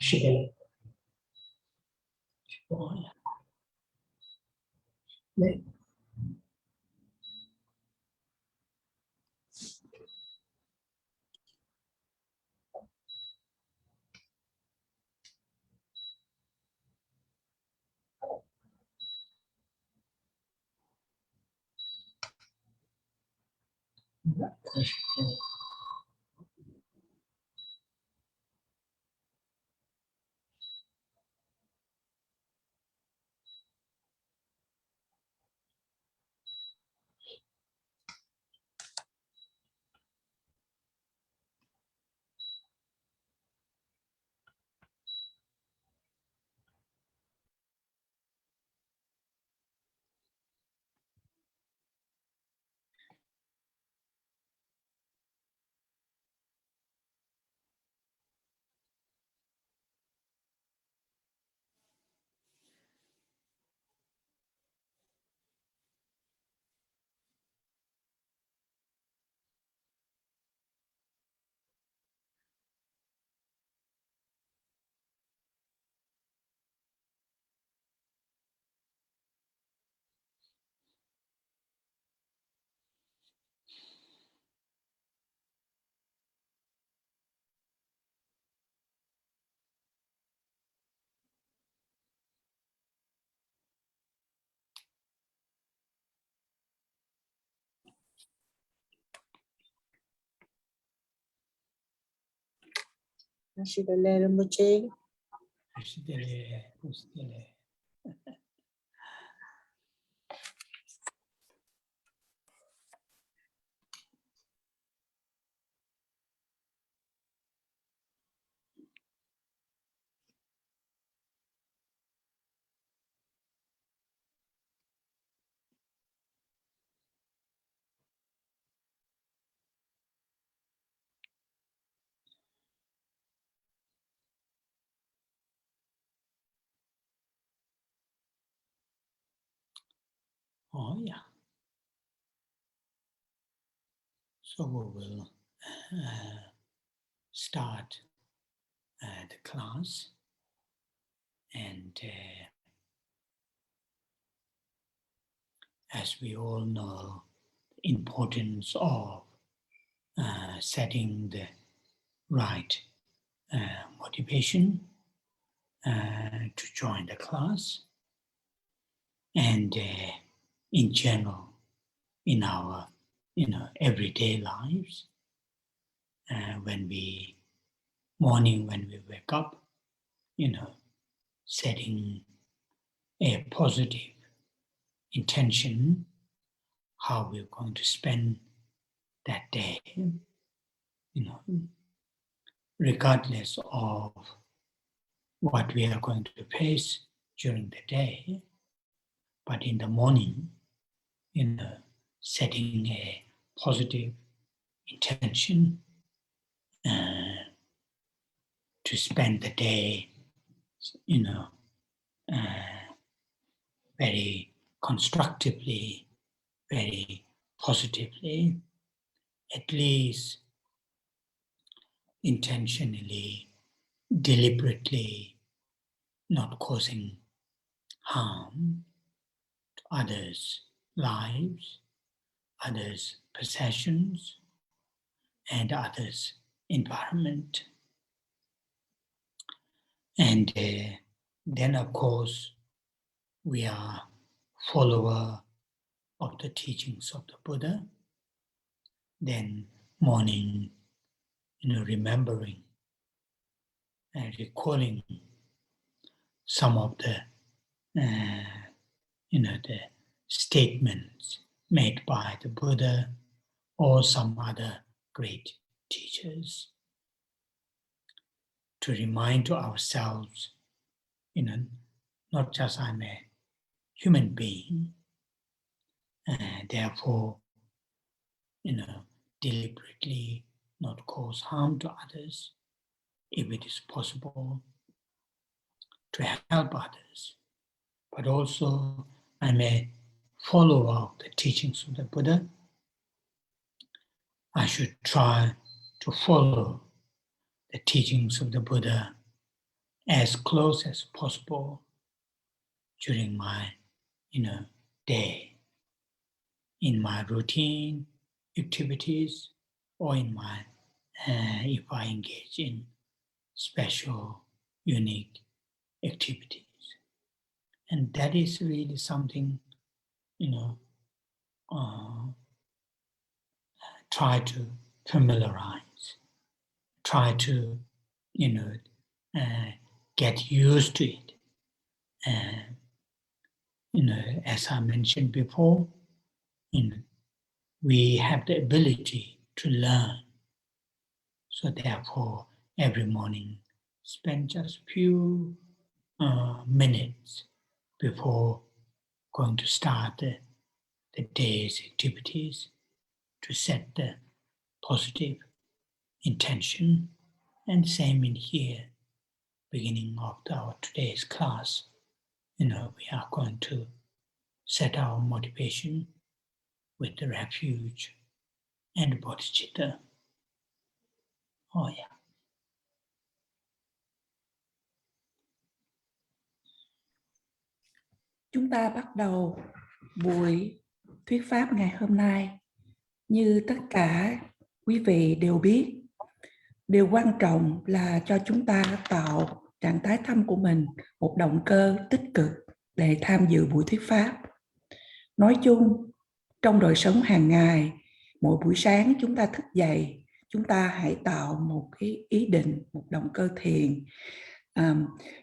Shikele. Đấy. Shidale Rinpoche. Shidale. Oh yeah. So we will start the class, and as we all know, the importance of setting the right motivation to join the class, and in general in our everyday lives, when we wake up, setting a positive intention how we're going to spend that day, regardless of what we are going to face during the day. But in the morning, setting a positive intention to spend the day, very constructively, very positively, at least intentionally, deliberately, not causing harm to others' lives, others' possessions, and others' environment. And then, of course, we are follower of the teachings of the Buddha. Then morning, remembering and recalling some of the the statements made by the Buddha or some other great teachers, to remind to ourselves, not just I'm a human being, therefore, deliberately not cause harm to others, if it is possible to help others. But also, I'm a follower of the teachings of the Buddha. I should try to follow the teachings of the Buddha as close as possible during my, day, in my routine activities, or in my, if I engage in special, unique activities. And that is really something, try to familiarize, try to, get used to it. And, as I mentioned before, we have the ability to learn. So therefore, every morning, spend just few minutes before going to start the day's activities to set the positive intention. And same in here, beginning of our today's class, we are going to set our motivation with the refuge and bodhicitta. Oh yeah. Chúng ta bắt đầu buổi thuyết pháp ngày hôm nay. Như tất cả quý vị đều biết, điều quan trọng là cho chúng ta tạo trạng thái tâm của mình một động cơ tích cực để tham dự buổi thuyết pháp. Nói chung, trong đời sống hàng ngày, mỗi buổi sáng chúng ta thức dậy, chúng ta hãy tạo một cái ý định, một động cơ thiền.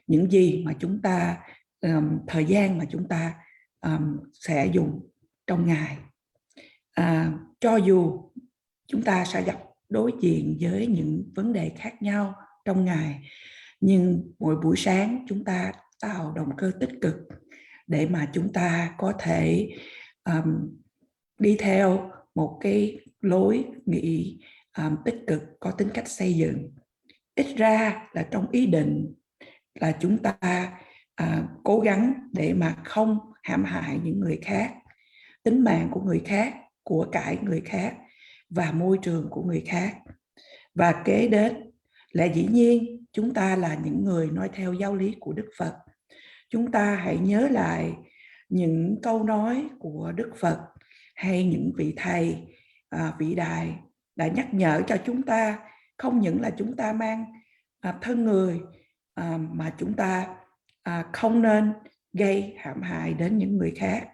Những gì mà chúng ta, thời gian mà chúng ta sẽ dùng trong ngày. Cho dù chúng ta sẽ gặp đối diện với những vấn đề khác nhau trong ngày, nhưng mỗi buổi sáng chúng ta tạo động cơ tích cực để mà chúng ta có thể đi theo một cái lối nghĩ tích cực, có tính cách xây dựng. Ít ra là trong ý định là chúng ta cố gắng để mà không hãm hại những người khác, tính mạng của người khác, của cải người khác và môi trường của người khác. Và kế đến là dĩ nhiên chúng ta là những người nói theo giáo lý của Đức Phật. Chúng ta hãy nhớ lại những câu nói của Đức Phật hay những vị thầy vĩ đại đã nhắc nhở cho chúng ta, không những là chúng ta mang thân người mà chúng ta không nên gây hãm hại đến những người khác.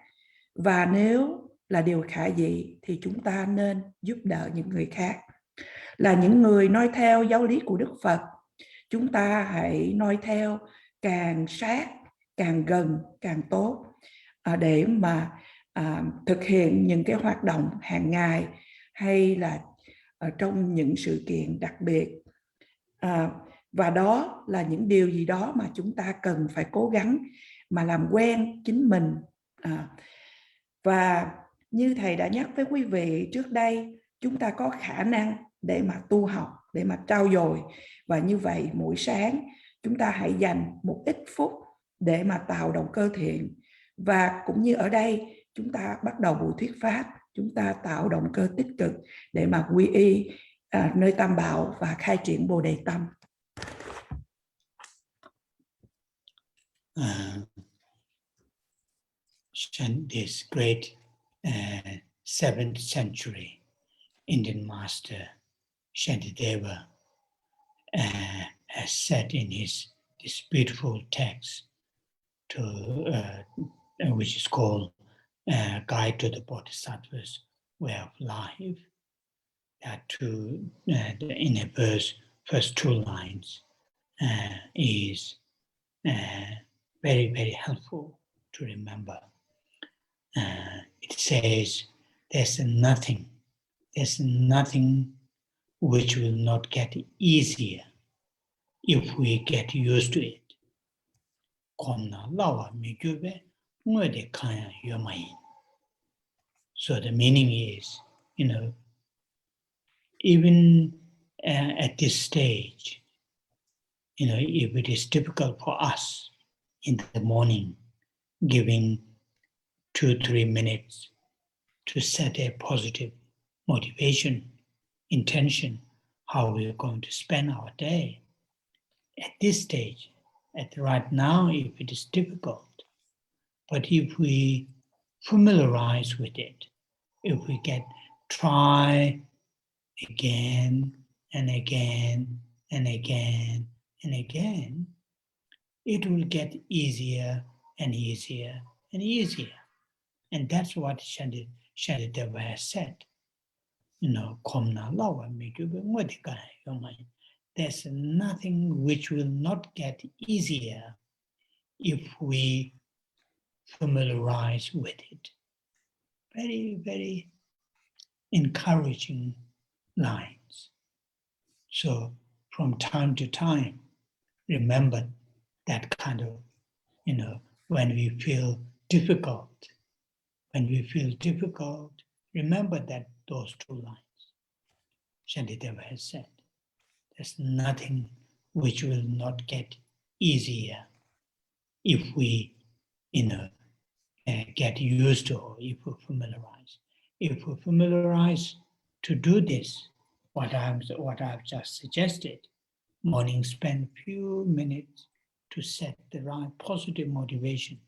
Và nếu là điều khả dĩ thì chúng ta nên giúp đỡ những người khác. Là những người noi theo giáo lý của Đức Phật, chúng ta hãy noi theo càng sát, càng gần, càng tốt để mà thực hiện những cái hoạt động hàng ngày hay là trong những sự kiện đặc biệt. Và đó là những điều gì đó mà chúng ta cần phải cố gắng mà làm quen chính mình. Và như thầy đã nhắc với quý vị trước đây, chúng ta có khả năng để mà tu học, để mà trau dồi. Và như vậy mỗi sáng chúng ta hãy dành một ít phút để mà tạo động cơ thiện. Và cũng như ở đây chúng ta bắt đầu buổi thuyết pháp, chúng ta tạo động cơ tích cực để mà quy y nơi Tam Bảo và khai triển Bồ Đề Tâm. This great 7th century Indian master Shantideva has said in this beautiful text which is called Guide to the Bodhisattva's Way of Life, that in a verse, first two lines is very, very helpful to remember. It says, there's nothing which will not get easier if we get used to it. So the meaning is, even at this stage, if it is difficult for us in the morning, giving 2-3 minutes to set a positive motivation, intention, how we're going to spend our day. At this stage, at right now if it is difficult. But if we familiarize with it, if we get try again and again and again and again, it will get easier and easier and easier. And that's what Shantideva has said. There's nothing which will not get easier if we familiarize with it. Very, very encouraging lines. So from time to time, remember that kind of, when we feel difficult, remember that those two lines. Shantideva has said, there's nothing which will not get easier if we, get used to, or if we familiarize. If we familiarize to do this, what I've just suggested, morning spend few minutes to set the right positive motivation.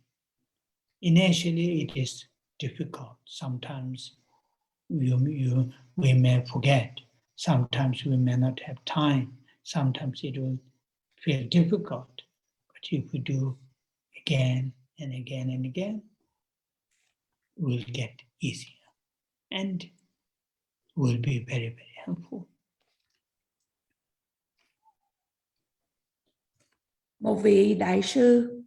Initially, it is difficult. Sometimes we may forget. Sometimes we may not have time. Sometimes it will feel difficult. But if we do again and again and again, we'll get easier and will be very, very helpful. Một vị đại sư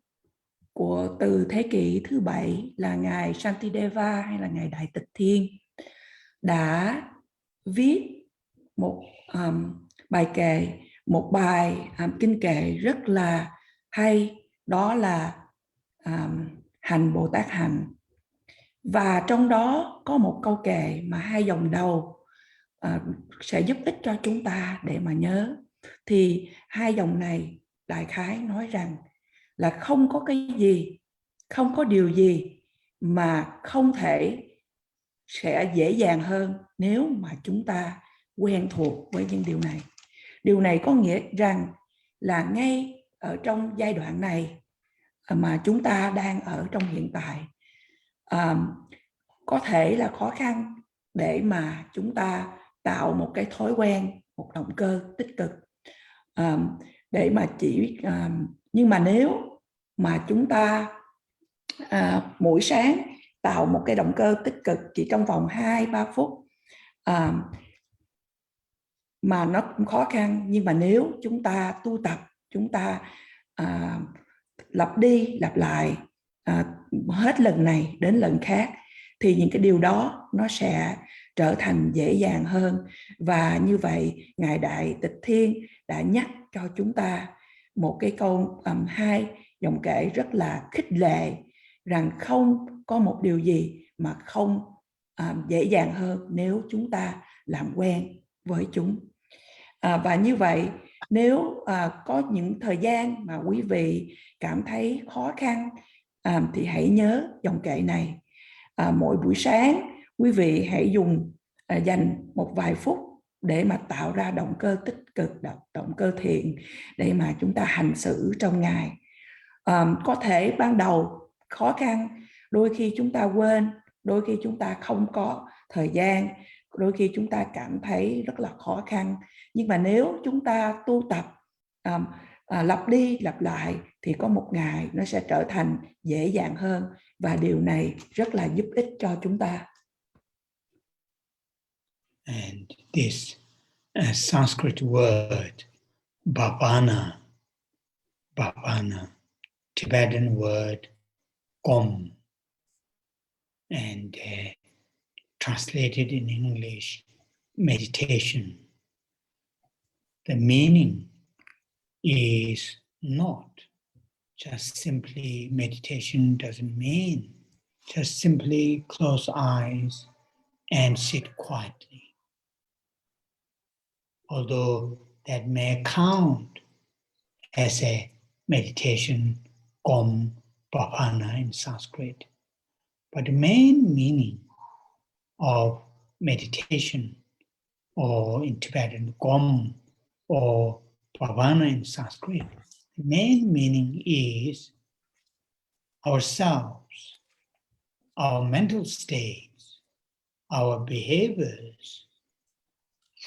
từ thế kỷ thứ 7 là ngài Shantideva hay là ngài Đại Tịch Thiên đã viết một bài kệ, một bài kinh kệ rất là hay, đó là Hành Bồ Tát Hành. Và trong đó có một câu kệ mà 2 dòng đầu sẽ giúp ích cho chúng ta để mà nhớ. Thì 2 dòng này đại khái nói rằng là không có cái gì, không có điều gì mà không thể sẽ dễ dàng hơn nếu mà chúng ta quen thuộc với những điều này. Điều này có nghĩa rằng là ngay ở trong giai đoạn này mà chúng ta đang ở trong hiện tại, có thể là khó khăn để mà chúng ta tạo một cái thói quen, một động cơ tích cực, để mà nhưng mà nếu mà chúng ta mỗi sáng tạo một cái động cơ tích cực chỉ trong vòng 2-3 phút mà nó cũng khó khăn, nhưng mà nếu chúng ta tu tập, chúng ta lặp đi lặp lại hết lần này đến lần khác, thì những cái điều đó nó sẽ trở thành dễ dàng hơn. Và như vậy ngài Đại Tịch Thiên đã nhắc cho chúng ta một cái câu 2 dòng kệ rất là khích lệ, rằng không có một điều gì mà không dễ dàng hơn nếu chúng ta làm quen với chúng. Và như vậy nếu có những thời gian mà quý vị cảm thấy khó khăn thì hãy nhớ dòng kệ này. Mỗi buổi sáng quý vị hãy dành một vài phút để mà tạo ra động cơ tích cực, động cơ thiện để mà chúng ta hành xử trong ngày. Có thể ban đầu khó khăn, đôi khi chúng ta quên, đôi khi chúng ta không có thời gian, đôi khi chúng ta cảm thấy rất là khó khăn. Nhưng mà nếu chúng ta tu tập lặp đi lặp lại thì có một ngày nó sẽ trở thành dễ dàng hơn, và điều này rất là giúp ích cho chúng ta. And this Sanskrit word bhavana, Tibetan word kom, and translated in English, meditation. The meaning is not just simply meditation, doesn't mean just simply close eyes and sit quietly. Although that may count as a meditation, kom, bhavana in Sanskrit. But the main meaning of meditation, or in Tibetan, kom, or bhavana in Sanskrit, The main meaning is ourselves, our mental states, our behaviors,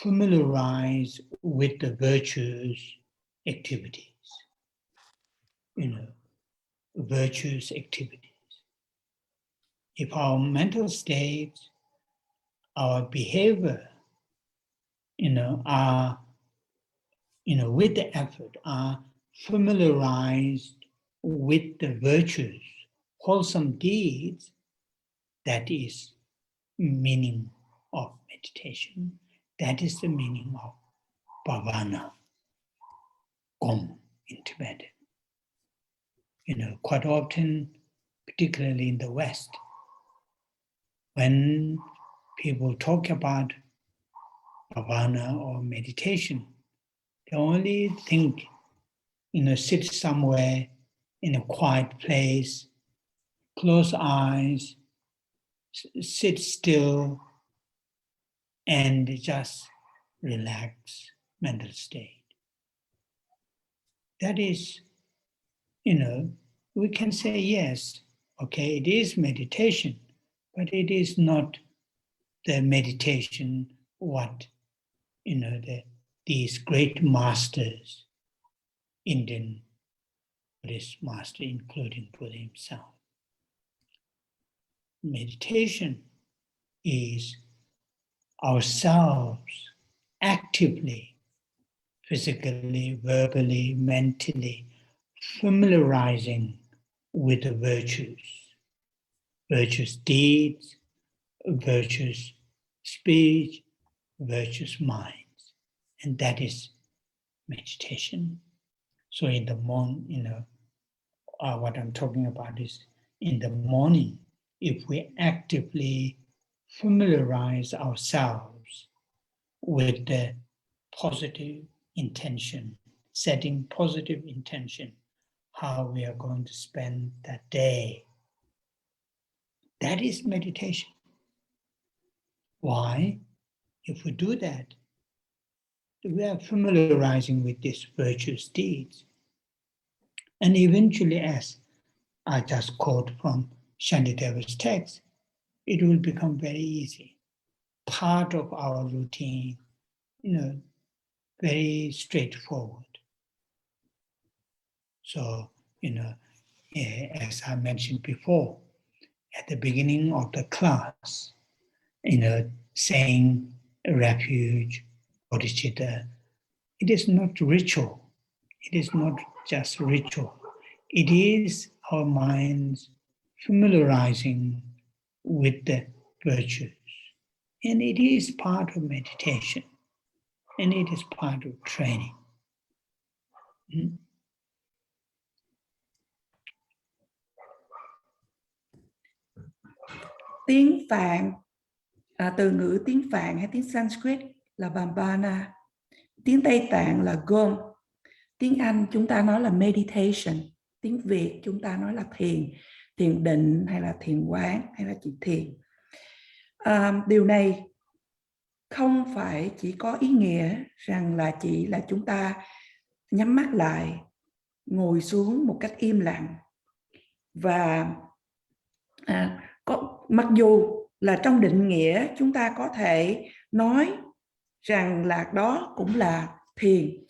familiarize with the virtues activities, virtues activities. If our mental states, our behavior, are, with the effort, are familiarized with the virtues, wholesome deeds, that is meaning of meditation. That is the meaning of bhavana, Gom in Tibetan. Quite often, particularly in the West, when people talk about bhavana or meditation, they only think, sit somewhere in a quiet place, close eyes, sit still, and just relax mental state. That is, we can say yes, okay, it is meditation, but it is not the meditation what, these great masters, Indian Buddhist master, including Buddha himself. Meditation is ourselves actively, physically, verbally, mentally, familiarizing with the virtuous deeds, virtuous speech, virtuous minds, and that is meditation. So in the morning, what I'm talking about is in the morning, if we actively familiarize ourselves with the positive intention, setting positive intention, how we are going to spend that day, that is meditation. Why? If we do that, we are familiarizing with these virtuous deeds. And eventually, as I just quote from Shantideva's text, it will become very easy. Part of our routine, very straightforward. So, as I mentioned before, at the beginning of the class, saying refuge, bodhicitta, it is not ritual. It is not just ritual. It is our minds familiarizing with the virtues. And it is part of meditation. And it is part of training. Tiếng Phạn, từ ngữ tiếng Phạn hay tiếng Sanskrit là Bhavana, tiếng Tây Tạng là Gom, tiếng Anh chúng ta nói là meditation, tiếng Việt chúng ta nói là thiền, thiền định hay là thiền quán hay là chỉ thiền. Điều này không phải chỉ có ý nghĩa rằng là chỉ là chúng ta nhắm mắt lại, ngồi xuống một cách im lặng và mặc dù là trong định nghĩa chúng ta có thể nói rằng là đó cũng là thiền,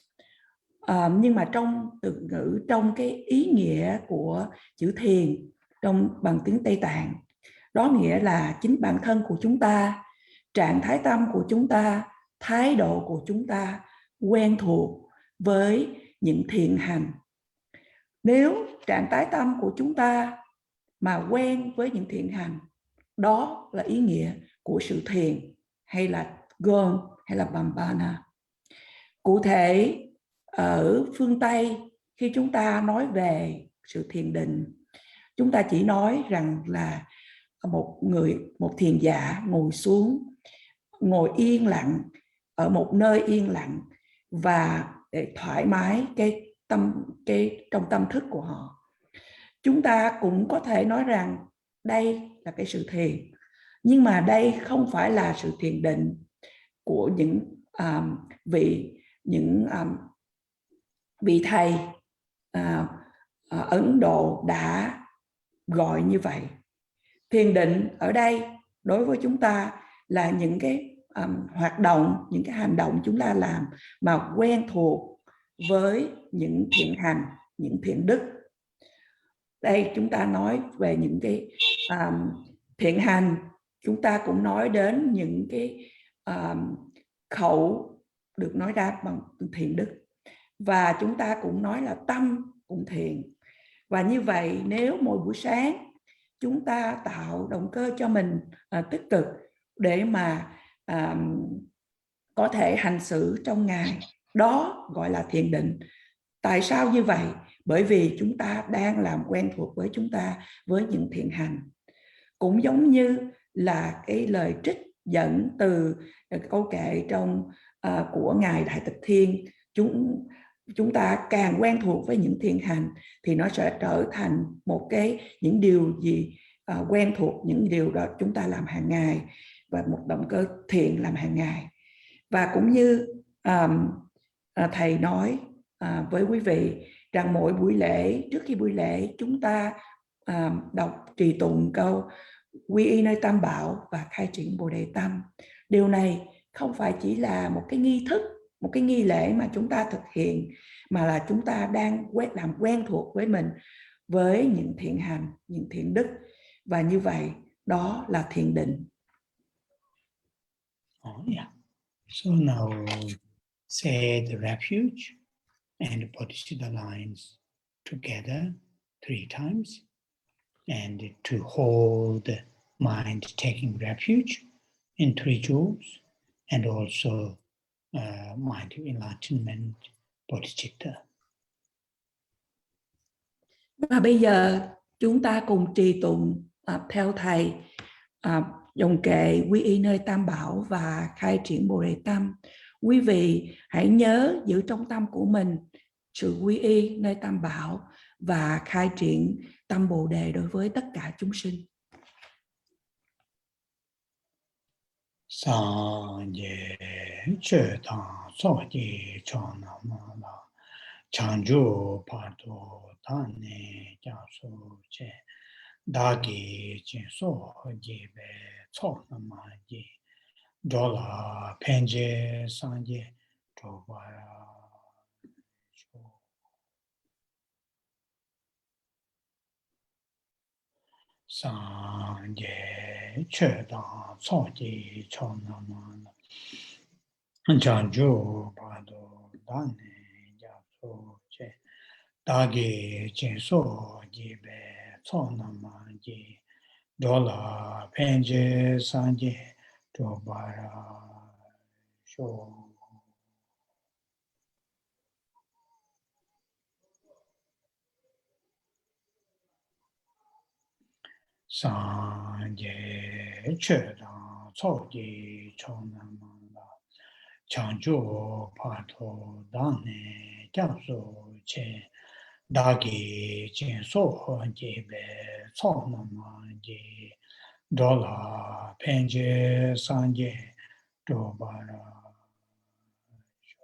nhưng mà trong từ ngữ, trong cái ý nghĩa của chữ thiền bằng tiếng Tây Tạng, đó nghĩa là chính bản thân của chúng ta, trạng thái tâm của chúng ta, thái độ của chúng ta quen thuộc với những thiện hành. Nếu trạng thái tâm của chúng ta mà quen với những thiện hành, đó là ý nghĩa của sự thiền hay là Gom hay là Bhavana. Cụ thể ở phương Tây, khi chúng ta nói về sự thiền định, chúng ta chỉ nói rằng là một thiền giả ngồi xuống, ngồi yên lặng ở một nơi yên lặng và để thoải mái trong tâm thức của họ. Chúng ta cũng có thể nói rằng đây là cái sự thiền, nhưng mà đây không phải là sự thiền định của những vị thầy Ấn Độ đã gọi như vậy. Thiền định ở đây đối với chúng ta là những cái hoạt động, những cái hành động chúng ta làm mà quen thuộc với những thiện hành, những thiện đức. Đây chúng ta nói về những cái thiện hành, chúng ta cũng nói đến những cái khẩu được nói ra bằng thiện đức, và chúng ta cũng nói là tâm cũng thiện. Và như vậy nếu mỗi buổi sáng chúng ta tạo động cơ cho mình tích cực để mà có thể hành xử trong ngày, đó gọi là thiền định. Tại sao như vậy? Bởi vì chúng ta đang làm quen thuộc với chúng ta với những thiện hành. Cũng giống như là cái lời trích dẫn từ câu kệ trong của Ngài Đại Tịch Thiên, chúng ta càng quen thuộc với những thiện hành thì nó sẽ trở thành những điều gì quen thuộc, những điều đó chúng ta làm hàng ngày và một động cơ thiện làm hàng ngày. Và cũng như thầy nói với quý vị rằng mỗi buổi lễ, trước khi buổi lễ chúng ta đọc trì tụng câu quy y nơi Tam Bảo và khai triển Bồ Đề Tâm. Điều này không phải chỉ là một cái nghi thức, một cái nghi lễ mà chúng ta thực hiện, mà là chúng ta đang làm quen thuộc với mình với những thiện hành, những thiện đức, và như vậy đó là thiền định. Yeah. So now say the refuge and the Bodhisattva lines together 3 times, and to hold the mind taking refuge in 3 jewels, and also mind of enlightenment, bodhicitta. Và bây giờ chúng ta cùng trì tụng theo thầy dòng kệ quy y nơi Tam Bảo và khai triển Bồ Đề Tâm. Quý vị hãy nhớ giữ trong tâm của mình sự quy y nơi Tam Bảo và khai triển tâm Bồ Đề đối với tất cả chúng sinh. Sanje che ta so ji cho na ma la chanju pa to ta ne ja so che da gi chen so ji be cho na ma ji do la penje sanje to ba sanje che ta so ji cho na ma la chanju pa to ta ne ja so che dāgi jīnsō jībē tsō nāma jī dōlā pēnjē sāngjē dōbārā shō. Sāngjē chē dāng tsō jī chō nāma dā chāngjō pātō dāne jāsō chē dāgi jīnsō jībē tsō nāma jī dōlā pēnjē sāngjē dōbārā shō.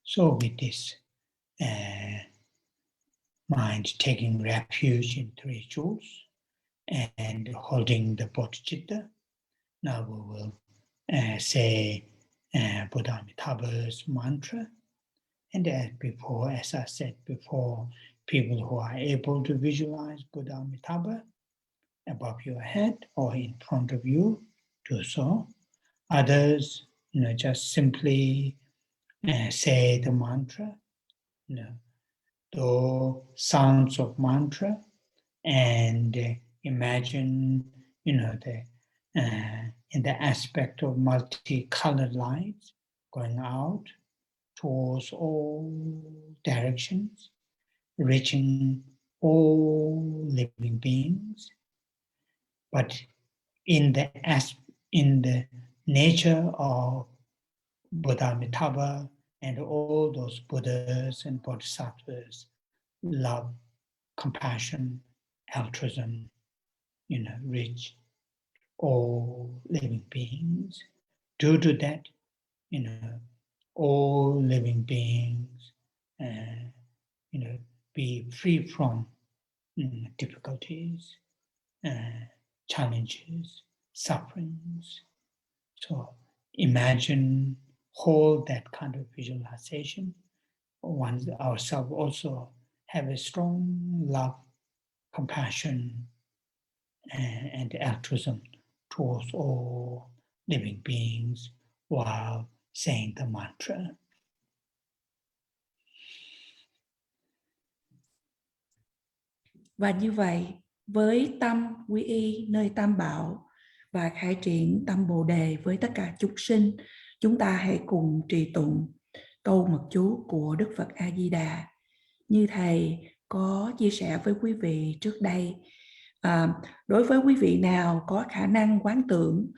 So with this mind taking refuge in 3 jewels and holding the bodhicitta, now we will say Buddha Amitabha's mantra. And as before, as I said before, people who are able to visualize Buddha Amitabha above your head or in front of you, do so. Others, just simply say the mantra, the sounds of mantra, and imagine, the in the aspect of multicolored lights going out towards all directions, reaching all living beings. But in the nature of Buddha Amitabha and all those Buddhas and Bodhisattvas love, compassion, altruism, reach all living beings. Due to that, all living beings, be free from difficulties, challenges, sufferings. So imagine, hold that kind of visualization. Once ourselves also have a strong love, compassion, and altruism towards all living beings while saying the mantra. Và như vậy, với tâm quy y nơi Tam Bảo và khai triển tâm Bồ Đề với tất cả chúng sinh, chúng ta hãy cùng trì tụng câu mật chú của Đức Phật A Di Đà. Như thầy có chia sẻ với quý vị trước đây, đối với quý vị nào có khả năng quán tưởng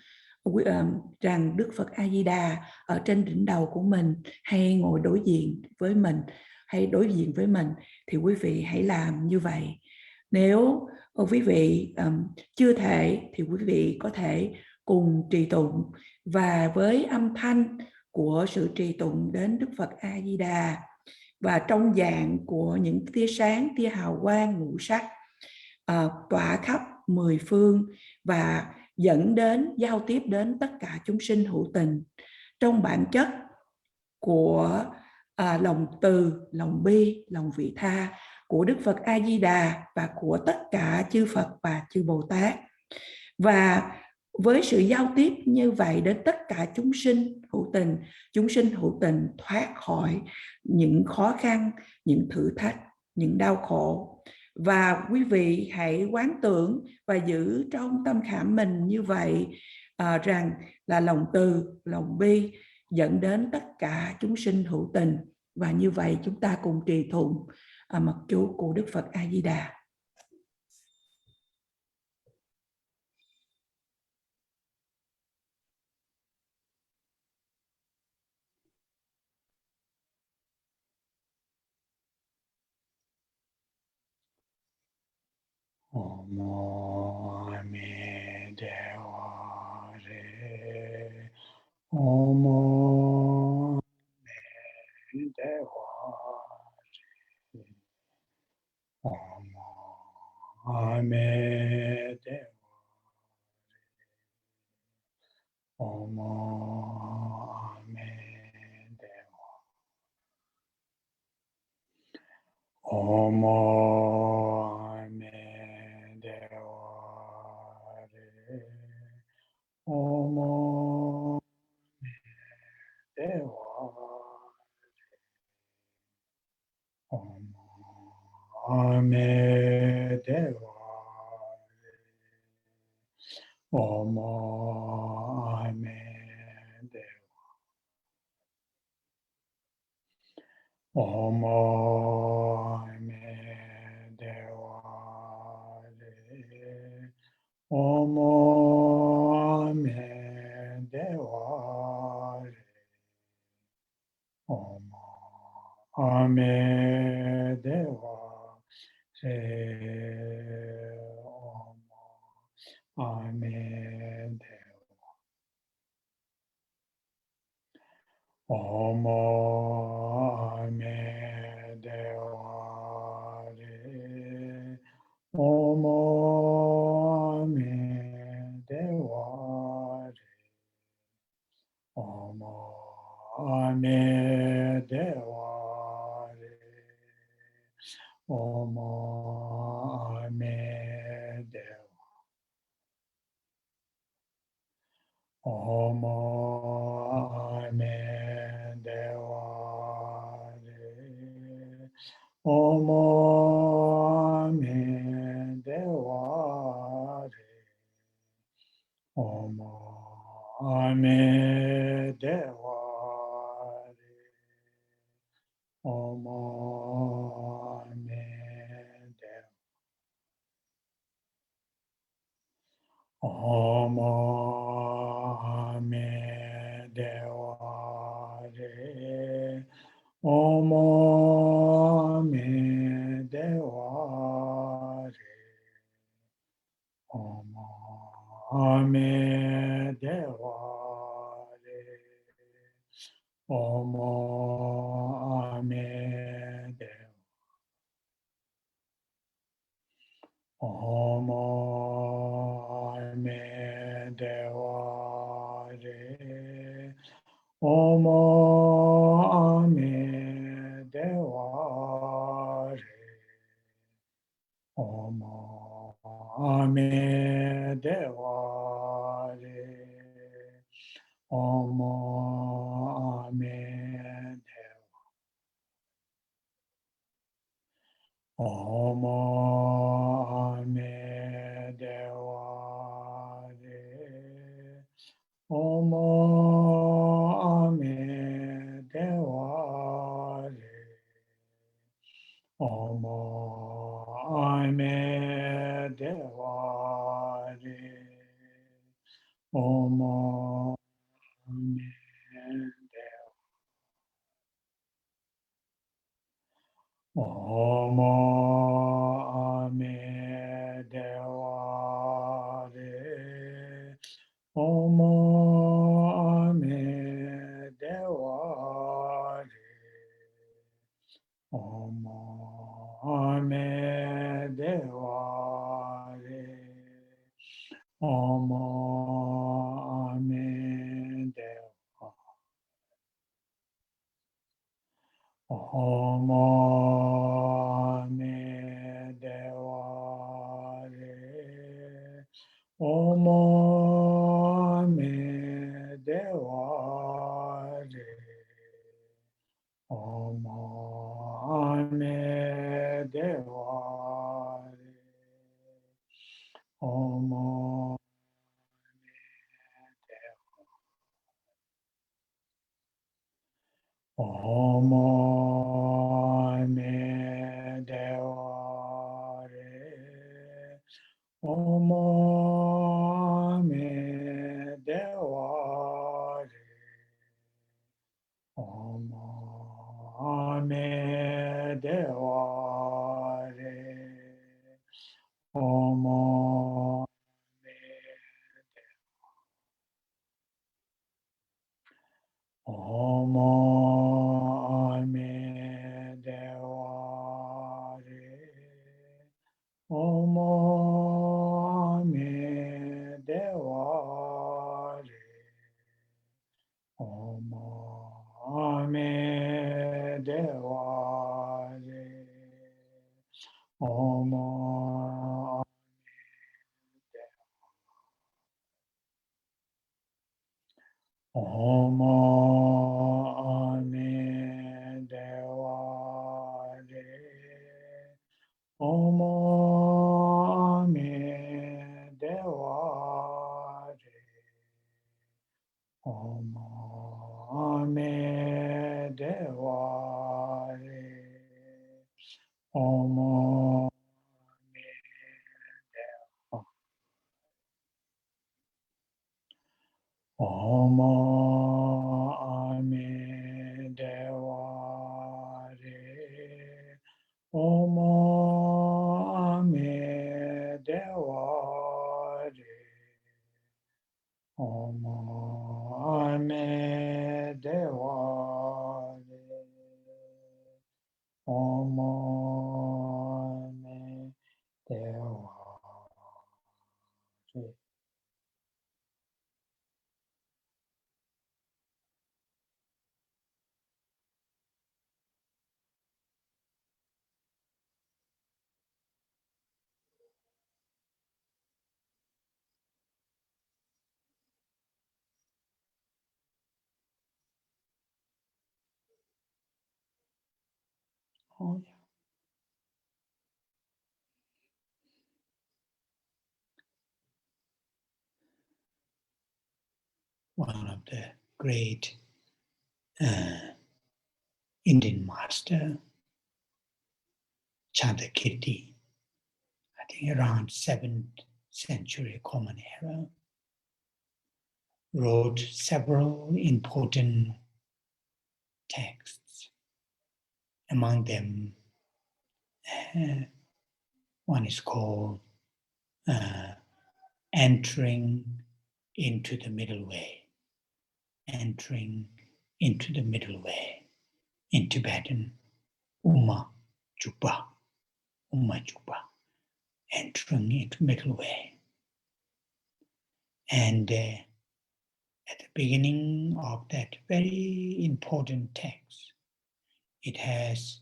rằng Đức Phật A Di Đà ở trên đỉnh đầu của mình hay ngồi đối diện với mình thì quý vị hãy làm như vậy. Nếu quý vị chưa thể thì quý vị có thể cùng trì tụng, và với âm thanh của sự trì tụng đến Đức Phật A Di Đà và trong dạng của những tia sáng, tia hào quang ngũ sắc tỏa khắp mười phương và dẫn đến, giao tiếp đến tất cả chúng sinh hữu tình trong bản chất của lòng từ, lòng bi, lòng vị tha của Đức Phật A Di Đà và của tất cả chư Phật và chư Bồ Tát. Và với sự giao tiếp như vậy đến tất cả chúng sinh hữu tình thoát khỏi những khó khăn, những thử thách, những đau khổ. Và quý vị hãy quán tưởng và giữ trong tâm khảm mình như vậy, rằng là lòng từ, lòng bi dẫn đến tất cả chúng sinh hữu tình. Và như vậy chúng ta cùng trì tụng mật chú của Đức Phật A Di Đà. Omo Ame Dewa Re. Omo Ame Dewa Re. Omo Ame Dewa Re. Omo Ame Dewa. Omo Ame Dewa Re. Omo Dewa Re. Omo Ame Dewa Re. Omo Ame Dewa. Omo Ame Dewa Re. Omo Ame Dewa Re. Omo Ame Dewa Re. Omo Ame Dewa. Omo Ame Dewa Re. Omo Ame Dewa Re. Omo Ame Dewa Re. Omo Ame Dewa. Omo Ame Dewa Re. Omo Ame Dewa Re. Omo Ame Dewa Re. Omo Ame Dewa. Omo Ame Dewa Re. Ame Devare Omo Ame Devare Omo Ame Devare Omo Ame Devare Omo Ame Devare Omo Ame Devare Omo Ame Devare Omo Ame Devare Omo Ame Devare Omo Ame Omo Ame Devare Omo Ame Devare Omo Ame Devare Omo Ame Devare Omo Ame Devare Omo Ame Devare Omo Ame Devare Omo Omo Ame Devare Omo Ame Devare Omo Ame Devare Omo Omo Ame Devare Omo Ame Devare Omo Ame Devare Omo Omo Ame Devare Omo Ame Devare Omo Ame Devare Omo Omo Ame Devare Omo Ame Devare Omo Ame Devare Omo Ame Devare. Oh, yeah. One of the great Indian master, Chandrakirti, I think around 7th century Common Era, wrote several important texts. Among them, one is called entering into the middle way, entering into the middle way. In Tibetan, Uma Chupa, entering into middle way. And at the beginning of that very important text, it has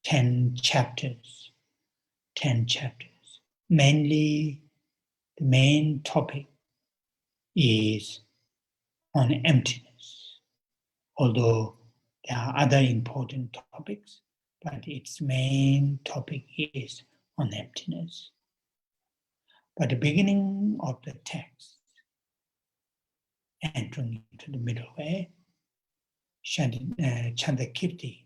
10 chapters. Mainly, the main topic is on emptiness, although there are other important topics, but its main topic is on emptiness. But the beginning of the text, entering into the middle way, Chandrakirti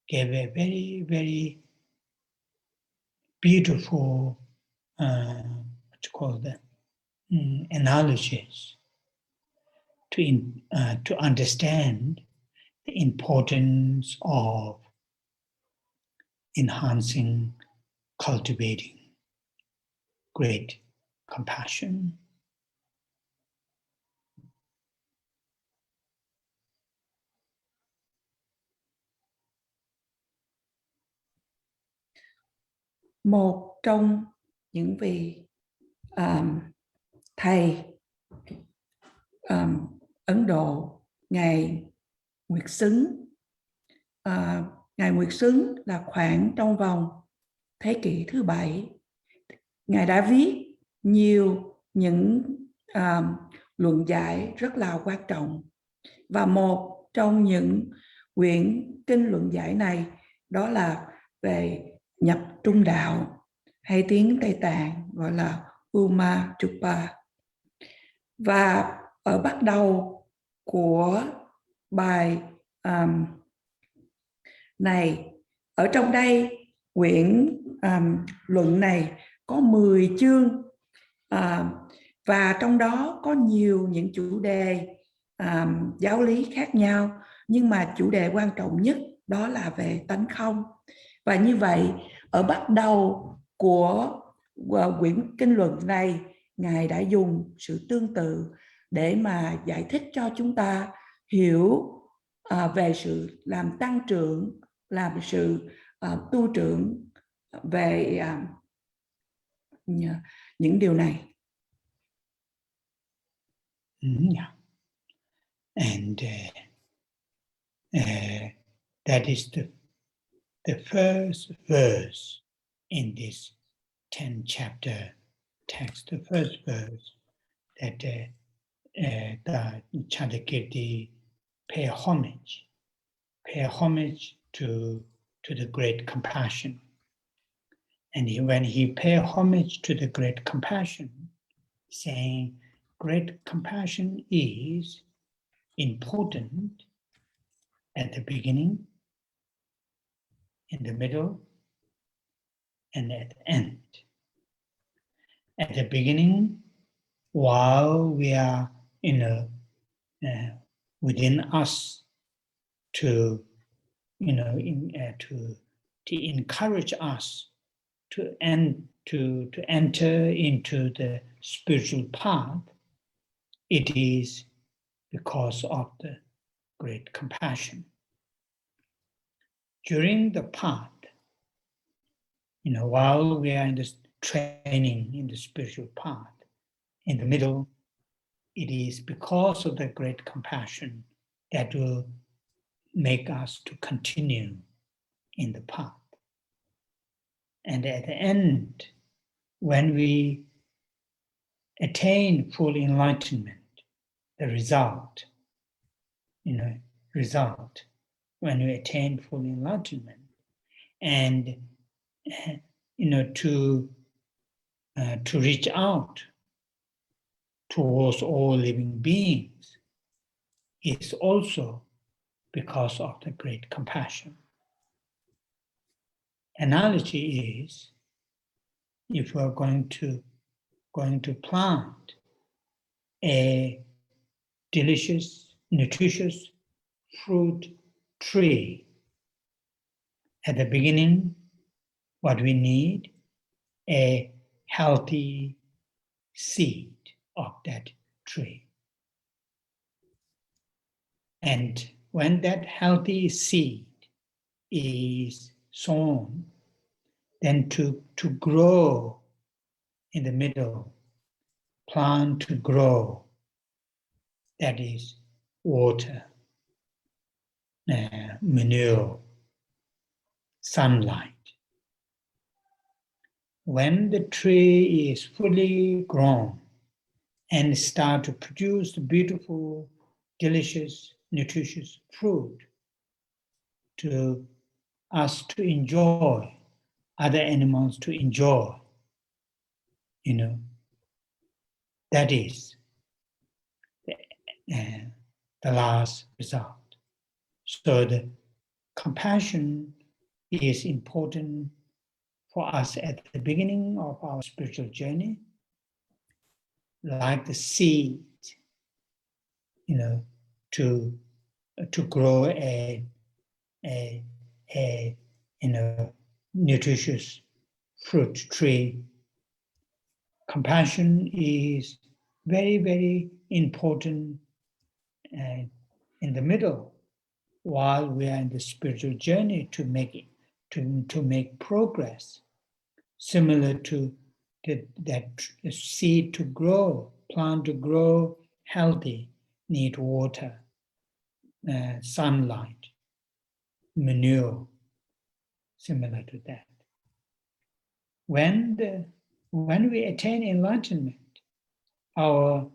gave a very, very beautiful, analogies to understand the importance of enhancing, cultivating great compassion. Một trong những vị thầy Ấn Độ, Ngài Nguyệt Xứng. Ngài Nguyệt Xứng là khoảng trong vòng thế kỷ thứ 7. Ngài đã viết nhiều những luận giải rất là quan trọng. Và một trong những quyển kinh luận giải này đó là về nhập trung đạo, hay tiếng Tây Tạng gọi là Uma Chupa. Và ở bắt đầu của bài này, ở trong đây quyển luận này có 10 chương, và trong đó có nhiều những chủ đề giáo lý khác nhau, nhưng mà chủ đề quan trọng nhất đó là về tánh không. Và như vậy, ở bắt đầu của quyển kinh luận này, Ngài đã dùng sự tương tự để mà giải thích cho chúng ta hiểu về sự làm tăng trưởng, làm sự tu trưởng về những điều này. Yeah. And that is the first verse in this 10 chapter text, the first verse that the Chandrakirti pay homage to the great compassion. And when he pay homage to the great compassion, saying great compassion is important at the beginning, in the middle, and at the end. At the beginning, while we are within us to encourage us to enter into the spiritual path, it is because of the great compassion. During the path, while we are in this training in the spiritual path, in the middle, it is because of the great compassion that will make us to continue in the path. And at the end, when we attain full enlightenment, the result, when we attain full enlightenment, and to reach out towards all living beings is also because of the great compassion. Analogy is, if we are going to plant a delicious, nutritious fruit tree, at the beginning, what we need, a healthy seed of that tree. And when that healthy seed is sown, then to grow in the middle, plant to grow, that is water, manure, sunlight. When the tree is fully grown and start to produce the beautiful, delicious, nutritious fruit to us to enjoy, other animals to enjoy, that is the last result. So the compassion is important for us at the beginning of our spiritual journey, like the seed, to grow a nutritious fruit tree. Compassion is very, very important in the middle, while we are in the spiritual journey to make progress. Similar to that seed to grow, plant to grow healthy, need water, sunlight, manure, similar to that. When we attain enlightenment, our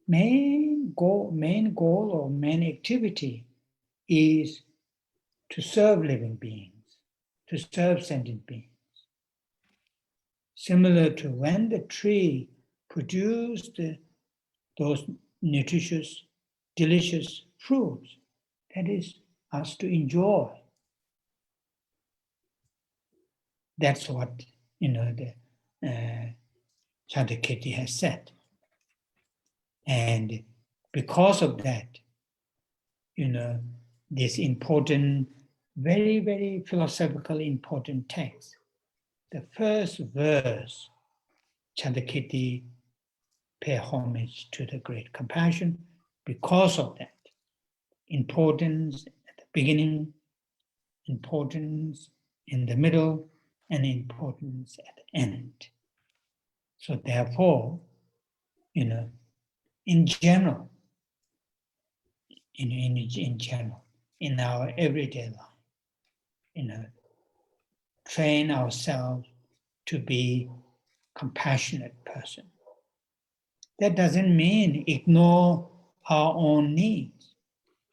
main goal or main activity is to serve living beings, to serve sentient beings. Similar to when the tree produced those nutritious, delicious fruits, that is us to enjoy. That's what the Chandrakirti has said. And because of that, this important, very, very philosophical important text, the first verse, Chandrakirti pay homage to the great compassion because of that. Importance at the beginning, importance in the middle, and importance at the end. So therefore, in general, in our everyday life, train ourselves to be compassionate person. That doesn't mean ignore our own needs.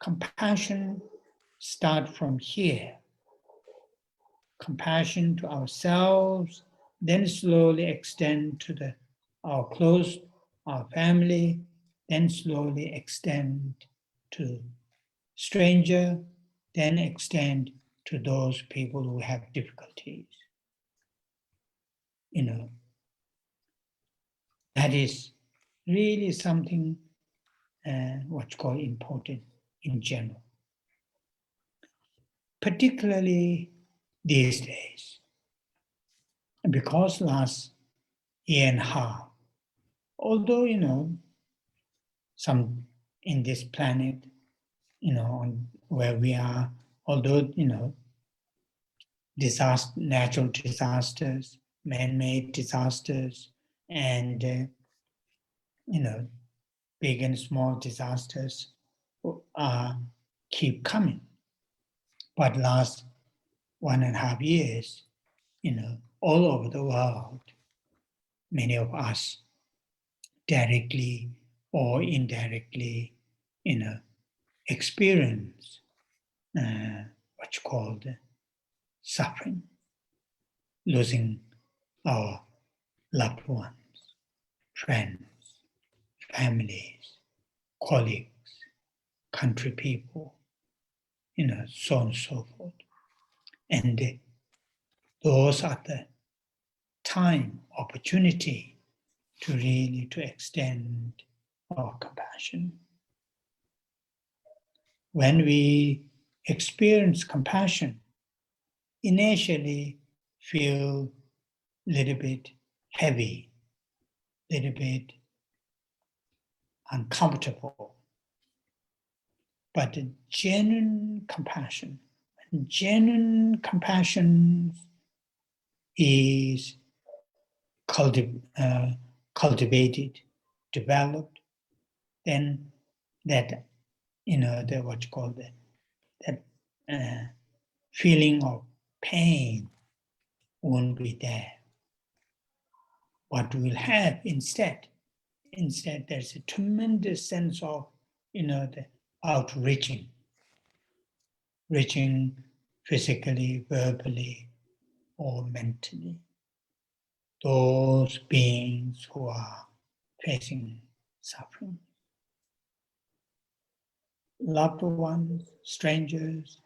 Compassion starts from here. Compassion to ourselves, then slowly extend to our close, our family, then slowly extend to stranger, then extend to those people who have difficulties. That is really something what's called important in general. Particularly these days. Because last year and a half, although, some in this planet, where we are, although, natural disasters, man-made disasters, and, big and small disasters keep coming. But last 1.5 years, all over the world, many of us directly or indirectly, experience what's called suffering, losing our loved ones, friends, families, colleagues, country people, so on and so forth. And those are the time, opportunity to really to extend our compassion. When we experience compassion, initially feel a little bit heavy, a little bit uncomfortable. But the genuine compassion is cultivated, developed, then that, the what you call that feeling of pain won't be there. What we'll have instead there's a tremendous sense of, the outreaching, reaching physically, verbally, or mentally, those beings who are facing suffering. Loved ones, strangers,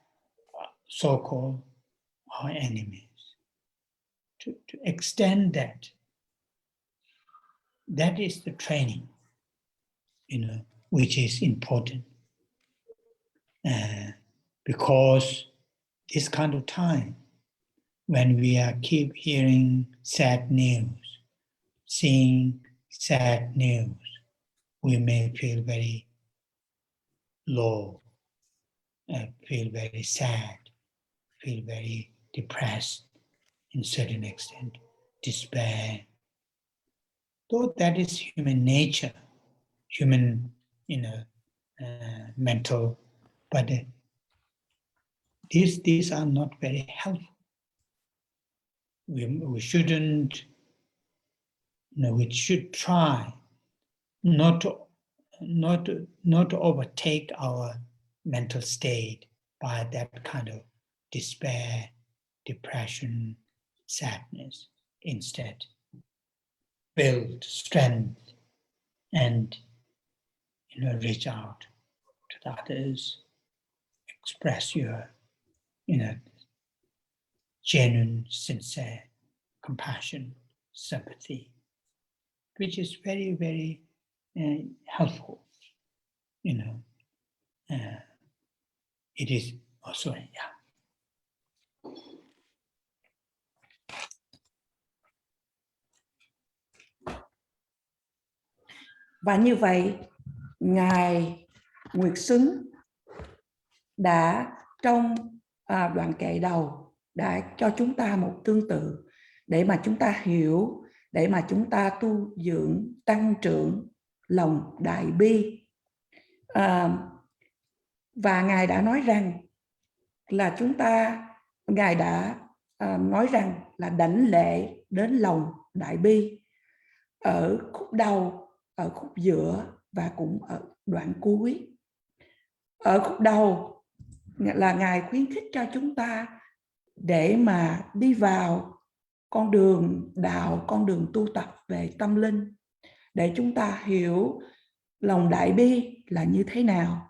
so-called our enemies. To extend that is the training, which is important. Because this kind of time, when we keep hearing sad news, seeing sad news, we may feel very low, feel very sad, feel very depressed, in certain extent, despair. Though that is human nature, human, mental, but these are not very helpful. We shouldn't, we should try not to overtake our mental state by that kind of despair, depression, sadness. Instead, build strength and, reach out to the others, express your, genuine, sincere compassion, sympathy, which is very, very helpful. It is also, Và như vậy, Ngài Nguyệt Xứng đã trong đoạn kệ đầu đã cho chúng ta một tương tự để mà chúng ta hiểu, để mà chúng ta tu dưỡng, tăng trưởng lòng đại bi. Và Ngài đã nói rằng là Ngài đã nói rằng là đảnh lễ đến lòng đại bi ở khúc đầu, ở khúc giữa và cũng ở đoạn cuối. Ở khúc đầu là Ngài khuyến khích cho chúng ta để mà đi vào con đường đạo, con đường tu tập về tâm linh, để chúng ta hiểu lòng đại bi là như thế nào.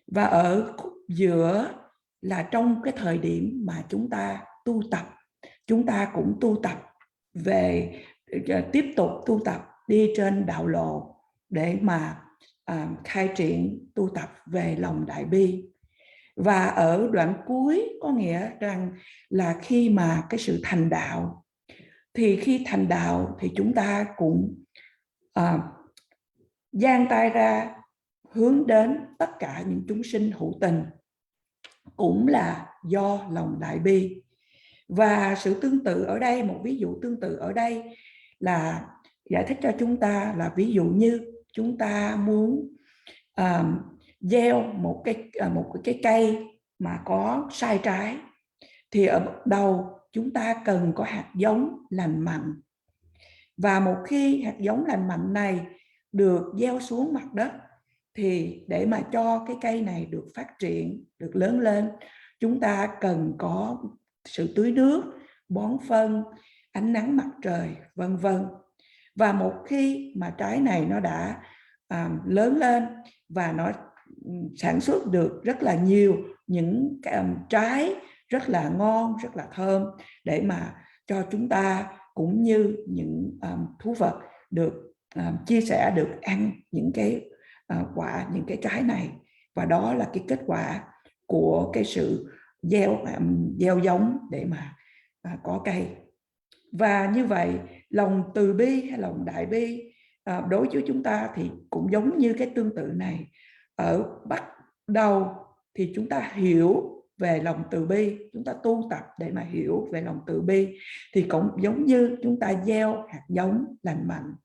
Và ở khúc giữa là trong cái thời điểm mà chúng ta tu tập, chúng ta cũng tu tập về, tiếp tục tu tập đi trên đạo lộ để mà khai triển tu tập về lòng đại bi. Và ở đoạn cuối có nghĩa rằng là khi mà cái sự thành đạo, thì khi thành đạo thì chúng ta cũng giang tay ra hướng đến tất cả những chúng sinh hữu tình, cũng là do lòng đại bi. Và sự tương tự ở đây, một ví dụ tương tự ở đây là giải thích cho chúng ta là ví dụ như chúng ta muốn gieo một cái cây mà có sai trái, thì ở đầu chúng ta cần có hạt giống lành mạnh. Và một khi hạt giống lành mạnh này được gieo xuống mặt đất, thì để mà cho cái cây này được phát triển, được lớn lên, chúng ta cần có sự tưới nước, bón phân, ánh nắng mặt trời, vân vân. Và một khi mà trái này nó đã lớn lên và nó sản xuất được rất là nhiều những trái rất là ngon, rất là thơm, để mà cho chúng ta cũng như những thú vật được chia sẻ, được ăn những cái quả, những cái trái này. Và đó là cái kết quả của cái sự gieo giống để mà cỏ cây. Và như vậy lòng từ bi hay lòng đại bi đối với chúng ta thì cũng giống như cái tương tự này. Ở bắt đầu thì chúng ta hiểu về lòng từ bi, chúng ta tu tập để mà hiểu về lòng từ bi, thì cũng giống như chúng ta gieo hạt giống lành mạnh.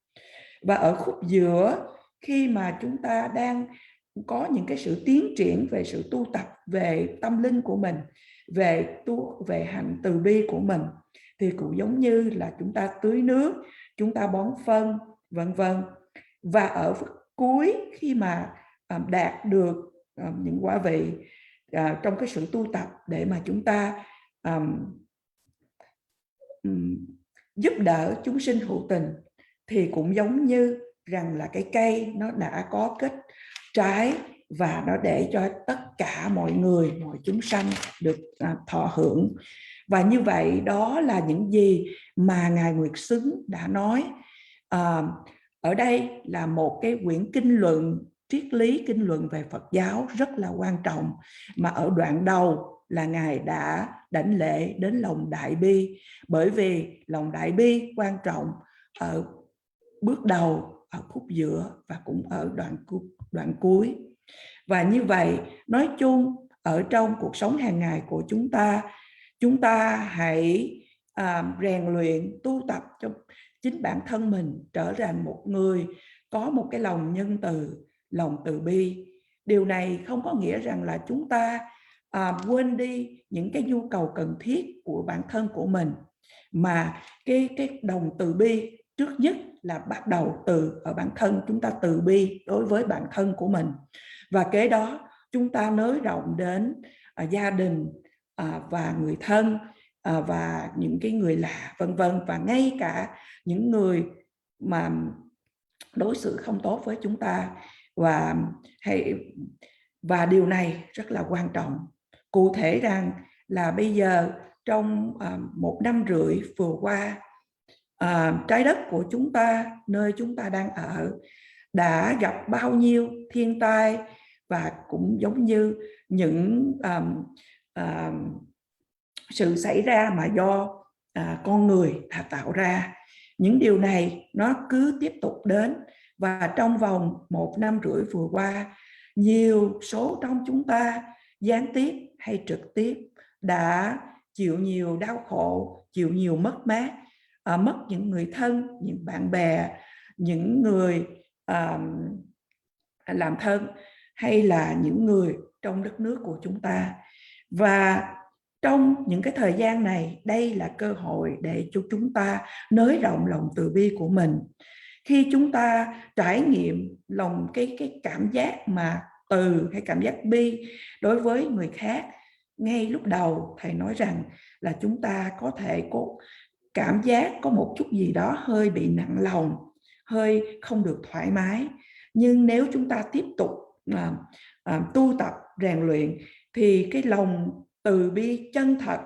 Và ở khúc giữa, khi mà chúng ta đang có những cái sự tiến triển về sự tu tập, về tâm linh của mình, về hành từ bi của mình, thì cũng giống như là chúng ta tưới nước, chúng ta bón phân, vân vân. Và ở phút cuối, khi mà đạt được những quả vị trong cái sự tu tập để mà chúng ta giúp đỡ chúng sinh hữu tình, thì cũng giống như rằng là cái cây nó đã có kết trái và nó để cho tất cả mọi người, mọi chúng sanh được thọ hưởng. Và như vậy đó là những gì mà Ngài Nguyệt Xứng đã nói. Ở đây là một cái quyển kinh luận, triết lý kinh luận về Phật giáo rất là quan trọng, mà ở đoạn đầu là Ngài đã đảnh lễ đến lòng đại bi, bởi vì lòng đại bi quan trọng ở bước đầu, ở khúc giữa và cũng ở đoạn cuối. Và như vậy, nói chung ở trong cuộc sống hàng ngày của chúng ta hãy rèn luyện tu tập cho chính bản thân mình trở thành một người có một cái lòng nhân từ, lòng từ bi. Điều này không có nghĩa rằng là chúng ta quên đi những cái nhu cầu cần thiết của bản thân của mình, mà cái lòng từ bi trước nhất là bắt đầu từ ở bản thân chúng ta, từ bi đối với bản thân của mình, và kế đó chúng ta nới rộng đến gia đình và người thân và những cái người lạ, vân vân, và ngay cả những người mà đối xử không tốt với chúng ta. Và điều này rất là quan trọng. Cụ thể rằng là bây giờ trong 1 năm rưỡi vừa qua, trái đất của chúng ta, nơi chúng ta đang ở, đã gặp bao nhiêu thiên tai, và cũng giống như những sự xảy ra mà do con người đã tạo ra. Những điều này nó cứ tiếp tục đến, và trong vòng 1 năm rưỡi vừa qua, nhiều số trong chúng ta gián tiếp hay trực tiếp đã chịu nhiều đau khổ, chịu nhiều mất mát, mất những người thân, những bạn bè, những người làm thân, hay là những người trong đất nước của chúng ta. Và trong những cái thời gian này, đây là cơ hội để cho chúng ta nới rộng lòng từ bi của mình. Khi chúng ta trải nghiệm lòng cái cảm giác mà từ hay cảm giác bi đối với người khác, ngay lúc đầu thầy nói rằng là chúng ta có thể có cảm giác có một chút gì đó hơi bị nặng lòng, hơi không được thoải mái. Nhưng nếu chúng ta tiếp tục tu tập, rèn luyện, thì cái lòng từ bi chân thật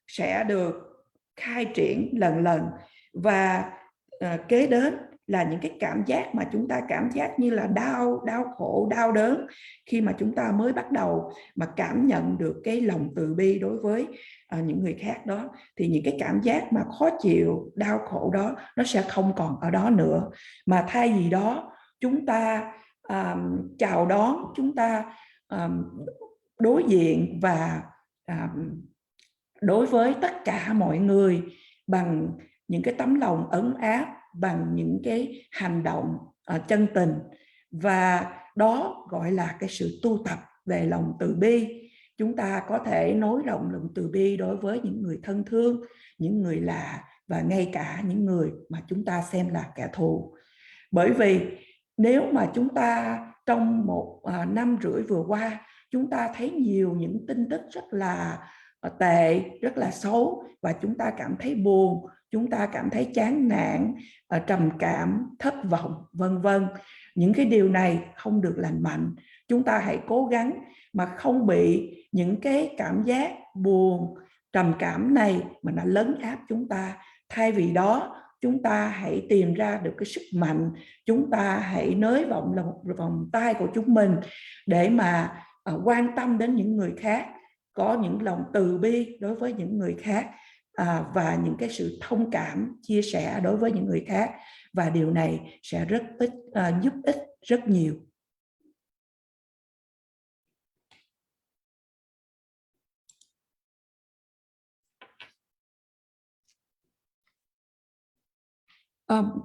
sẽ được khai triển lần lần. Và kế đến là những cái cảm giác mà chúng ta cảm giác như là đau khổ, đau đớn, khi mà chúng ta mới bắt đầu mà cảm nhận được cái lòng từ bi đối với những người khác đó, thì những cái cảm giác mà khó chịu, đau khổ đó nó sẽ không còn ở đó nữa, mà thay vì đó chúng ta chào đón, chúng ta đối diện và đối với tất cả mọi người bằng những cái tấm lòng ấm áp, bằng những cái hành động chân tình. Và đó gọi là cái sự tu tập về lòng từ bi. Chúng ta có thể nối rộng lòng từ bi đối với những người thân thương, những người lạ, và ngay cả những người mà chúng ta xem là kẻ thù. Bởi vì nếu mà chúng ta trong 1 năm rưỡi vừa qua, chúng ta thấy nhiều những tin tức rất là tệ, rất là xấu, và chúng ta cảm thấy buồn, chúng ta cảm thấy chán nản, trầm cảm, thất vọng, vân vân. Những cái điều này không được lành mạnh. Chúng ta hãy cố gắng mà không bị những cái cảm giác buồn, trầm cảm này mà nó lấn áp chúng ta. Thay vì đó, chúng ta hãy tìm ra được cái sức mạnh, chúng ta hãy nới rộng vòng tay của chúng mình để mà quan tâm đến những người khác, có những lòng từ bi đối với những người khác, và những cái sự thông cảm, chia sẻ đối với những người khác, và điều này sẽ giúp ích rất nhiều.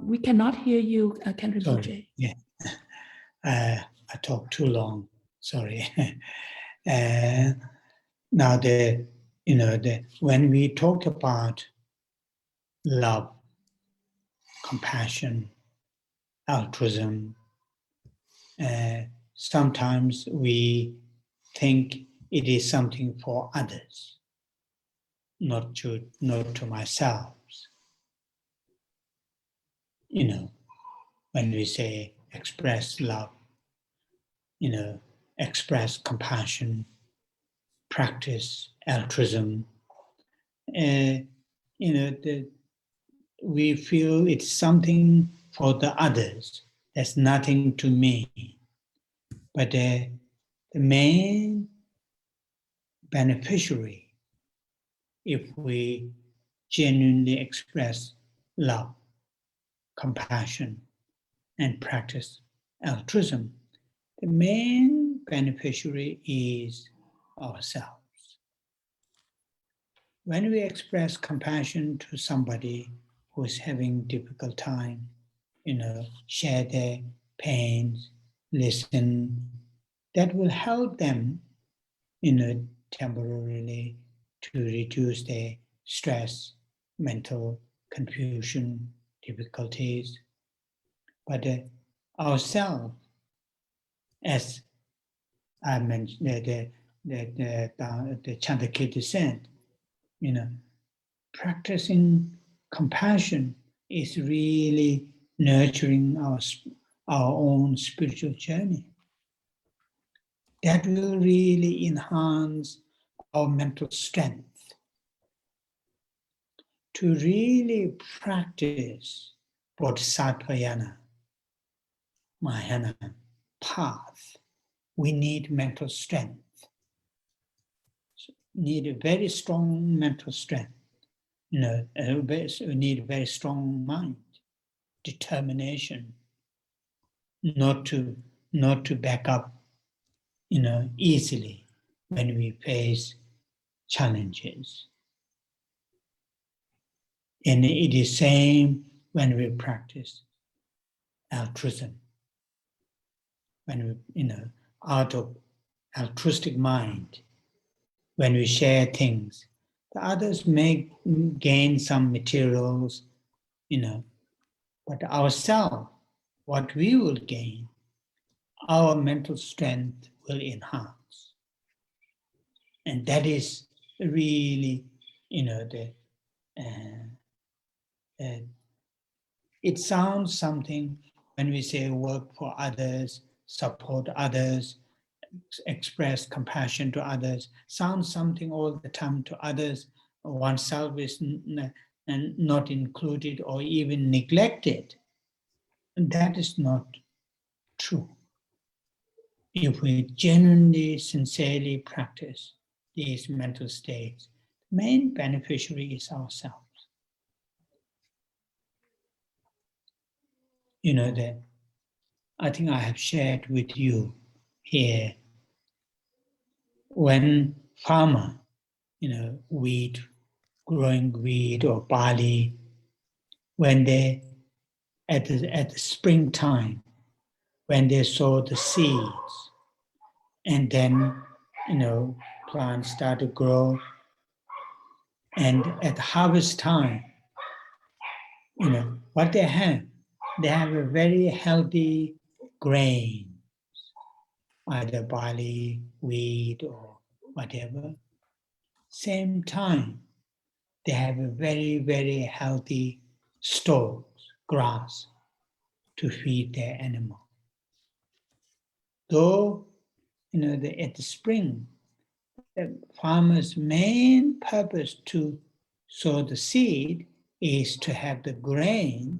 We cannot hear you, Khenri Bồ Trê. Sorry, yeah. I talked too long. Sorry. Now when we talk about love, compassion, altruism, sometimes we think it is something for others, not to myself. When we say express love, express compassion, practice altruism, we feel it's something for the others. There's nothing to me. But the main beneficiary, if we genuinely express love, compassion, and practice altruism, the main beneficiary is ourselves. When we express compassion to somebody who is having a difficult time, share their pains, listen, that will help them, temporarily to reduce their stress, mental confusion, difficulties. But ourselves, as I mentioned, the Chandakirti said, practicing compassion is really nurturing our own spiritual journey. That will really enhance our mental strength to really practice Bodhisattvayana, Mahayana path. We need mental strength. Need a very strong mental strength. We need a very strong mind, determination, not to back up, easily when we face challenges. And it is same when we practice altruism. When we, out of altruistic mind, when we share things, the others may gain some materials, but ourselves, what we will gain, our mental strength will enhance. And that is really, it sounds something when we say work for others, support others, express compassion to others, sounds something all the time to others, oneself is not included or even neglected. And that is not true. If we genuinely, sincerely practice these mental states, the main beneficiary is ourselves. That I think I have shared with you here, when farmer, growing wheat or barley, when they, at the springtime, when they sow the seeds, and then, plants start to grow, and at harvest time, what they have a very healthy grain, either barley, wheat, or whatever. Same time, they have a very, very healthy stalks, grass, to feed their animal. Though, at the spring, the farmer's main purpose to sow the seed is to have the grain,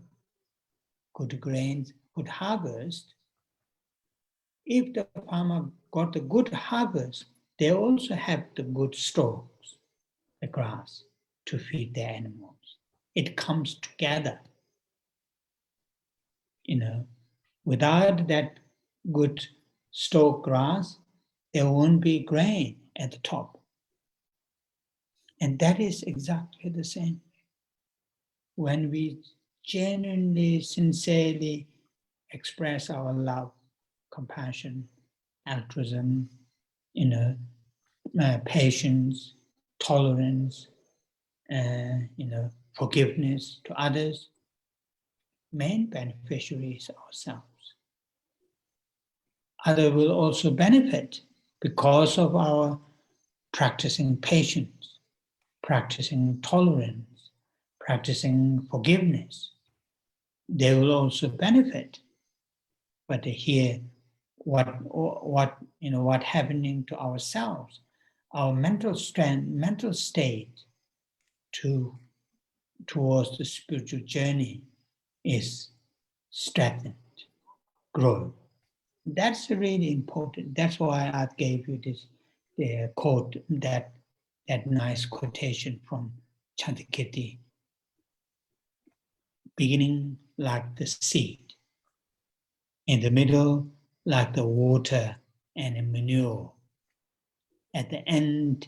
good grains, good harvest. If the farmer got the good harvest, they also have the good stalks, the grass. to feed their animals. It comes together. Without that good stalk grass, there won't be grain at the top. And that is exactly the same. When we genuinely, sincerely express our love, compassion, altruism, patience, tolerance, forgiveness to others, main beneficiaries ourselves. Others will also benefit because of our practicing patience, practicing tolerance, practicing forgiveness. They will also benefit. But here, what happening to ourselves, our mental strength, mental state towards the spiritual journey is strengthened, growing. That's really important. That's why I gave you this quote, that nice quotation from Chantakirti. Beginning like the seed, in the middle like the water and the manure, at the end